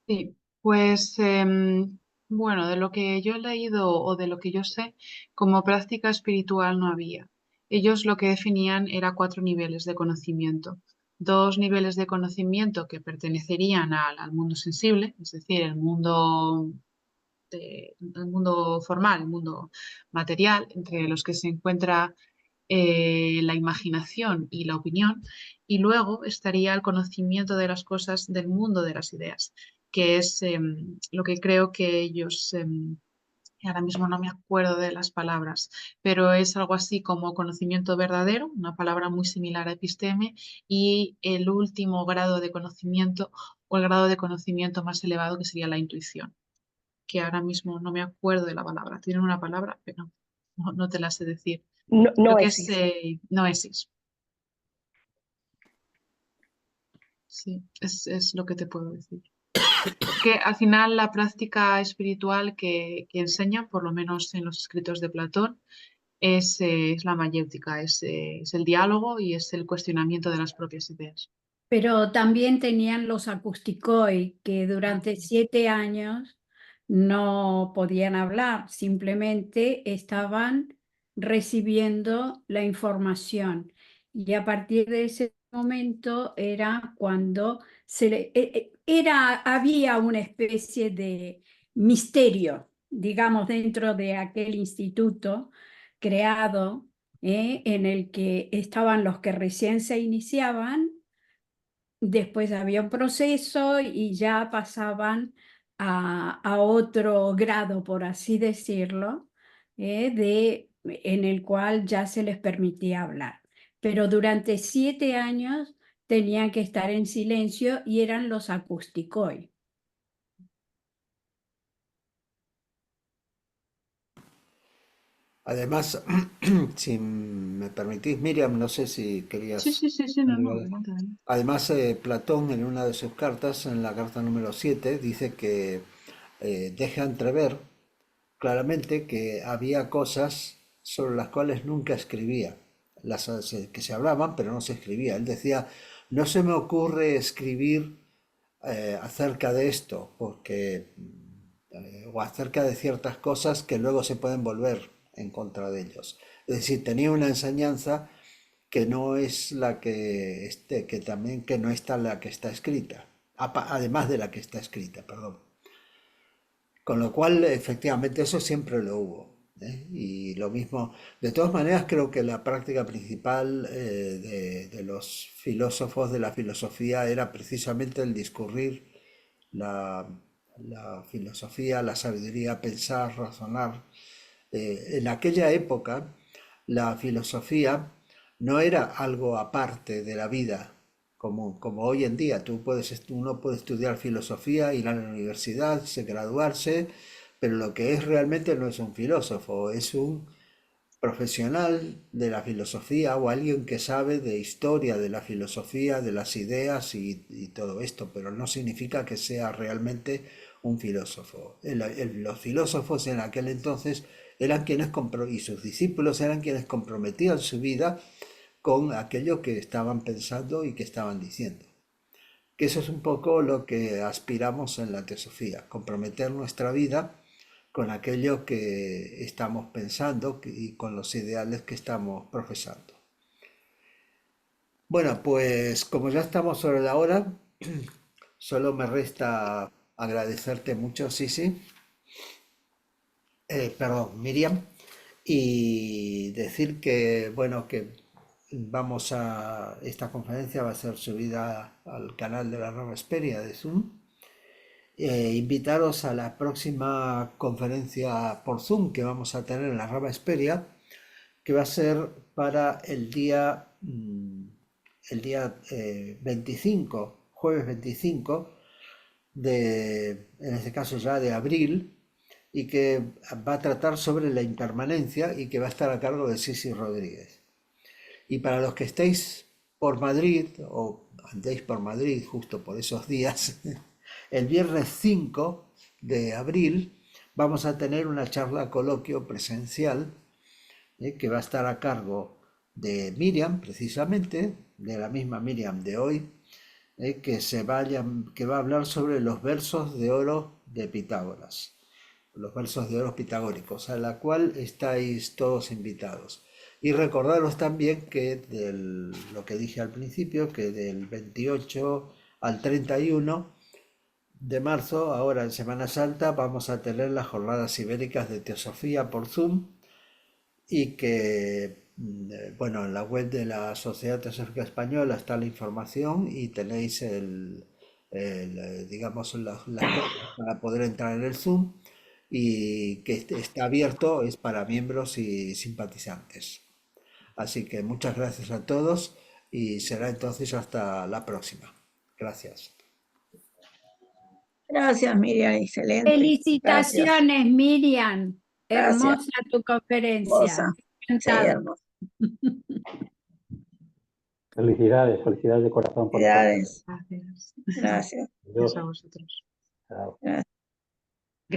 Speaker 2: Sí, pues bueno, de lo que yo he leído o de lo que yo sé, como práctica espiritual no había. Ellos lo que definían era 4 niveles de conocimiento. 2 niveles de conocimiento que pertenecerían al mundo sensible, es decir, el mundo formal, el mundo material, entre los que se encuentra la imaginación y la opinión, y luego estaría el conocimiento de las cosas del mundo de las ideas, que es lo que creo que ellos, ahora mismo no me acuerdo de las palabras, pero es algo así como conocimiento verdadero, una palabra muy similar a episteme, y el último grado de conocimiento o el grado de conocimiento más elevado que sería la intuición, que ahora mismo no me acuerdo de la palabra. Tiene una palabra, pero no te la sé decir.
Speaker 5: No,
Speaker 2: Creo que es
Speaker 5: noesis.
Speaker 2: noesis. Sí, es lo que te puedo decir. Que al final la práctica espiritual que enseñan, por lo menos en los escritos de Platón, es la mayéutica, es el diálogo y es el cuestionamiento de las propias ideas.
Speaker 6: Pero también tenían los acusticoi, que durante 7 años no podían hablar, simplemente estaban recibiendo la información. Y a partir de ese momento era cuando había una especie de misterio, digamos, dentro de aquel instituto creado, en el que estaban los que recién se iniciaban. Después había un proceso y ya pasaban a otro grado, por así decirlo, en el cual ya se les permitía hablar. Pero durante 7 años tenían que estar en silencio y eran los acústicos.
Speaker 1: Además, si me permitís, Miriam, no sé si
Speaker 2: Sí,
Speaker 1: querías
Speaker 2: sí, sí, sí, no, no,
Speaker 1: agregar.
Speaker 2: adelante, adelante.
Speaker 1: Además, Platón en una de sus cartas, en la carta número 7, dice que deja entrever claramente que había cosas sobre las cuales nunca escribía, que se hablaban, pero no se escribía. Él decía, no se me ocurre escribir acerca de esto, porque o acerca de ciertas cosas que luego se pueden volver en contra de ellos. Es decir, tenía una enseñanza que no es la que que también que no está la que está escrita, además de la que está escrita, perdón. Con lo cual, efectivamente, eso siempre lo hubo, ¿eh? Y lo mismo, de todas maneras, creo que la práctica principal de los filósofos de la filosofía era precisamente el discurrir la, la filosofía, la sabiduría, pensar, razonar. En aquella época, la filosofía no era algo aparte de la vida común, como hoy en día. Uno puede estudiar filosofía, ir a la universidad, graduarse, pero lo que es realmente no es un filósofo, es un profesional de la filosofía o alguien que sabe de historia de la filosofía, de las ideas y todo esto, pero no significa que sea realmente un filósofo. Los filósofos en aquel entonces eran quienes y sus discípulos eran quienes comprometían su vida con aquello que estaban pensando y que estaban diciendo. Que eso es un poco lo que aspiramos en la teosofía, comprometer nuestra vida con aquello que estamos pensando y con los ideales que estamos profesando. Bueno, pues como ya estamos sobre la hora, solo me resta agradecerte mucho, Sisi, perdón, Miriam, y decir que, bueno, que esta conferencia va a ser subida al canal de la Rama Esperia de Zoom. Invitaros a la próxima conferencia por Zoom que vamos a tener en la Rama Esperia, que va a ser para el día 25, jueves 25 en este caso ya de abril, y que va a tratar sobre la impermanencia y que va a estar a cargo de Sisi Rodríguez. Y para los que estéis por Madrid o andéis por Madrid justo por esos días, el viernes 5 de abril vamos a tener una charla coloquio presencial que va a estar a cargo de Miriam, precisamente, de la misma Miriam de hoy, que va a hablar sobre los versos de oro de Pitágoras, los versos de oro pitagóricos, a la cual estáis todos invitados. Y recordaros también que lo que dije al principio, que del 28 al 31 de marzo, ahora en Semana Santa, vamos a tener las jornadas ibéricas de Teosofía por Zoom, y que Bueno, en la web de la Sociedad Teosófica Española está la información y tenéis digamos, las cosas para poder entrar en el Zoom y que está abierto, es para miembros y simpatizantes. Así que muchas gracias a todos y será entonces hasta la próxima. Gracias.
Speaker 8: Gracias, Miriam, excelente. Gracias.
Speaker 6: Felicitaciones, Miriam.
Speaker 8: Gracias.
Speaker 6: Hermosa tu conferencia.
Speaker 8: Hermosa. Sí,
Speaker 6: Encantado.
Speaker 8: hermosa.
Speaker 4: Felicidades, felicidades de corazón por la
Speaker 8: Felicidades.
Speaker 2: Gracias.
Speaker 8: Gracias.
Speaker 2: Gracias a vosotros.
Speaker 4: Chao.
Speaker 8: Gracias.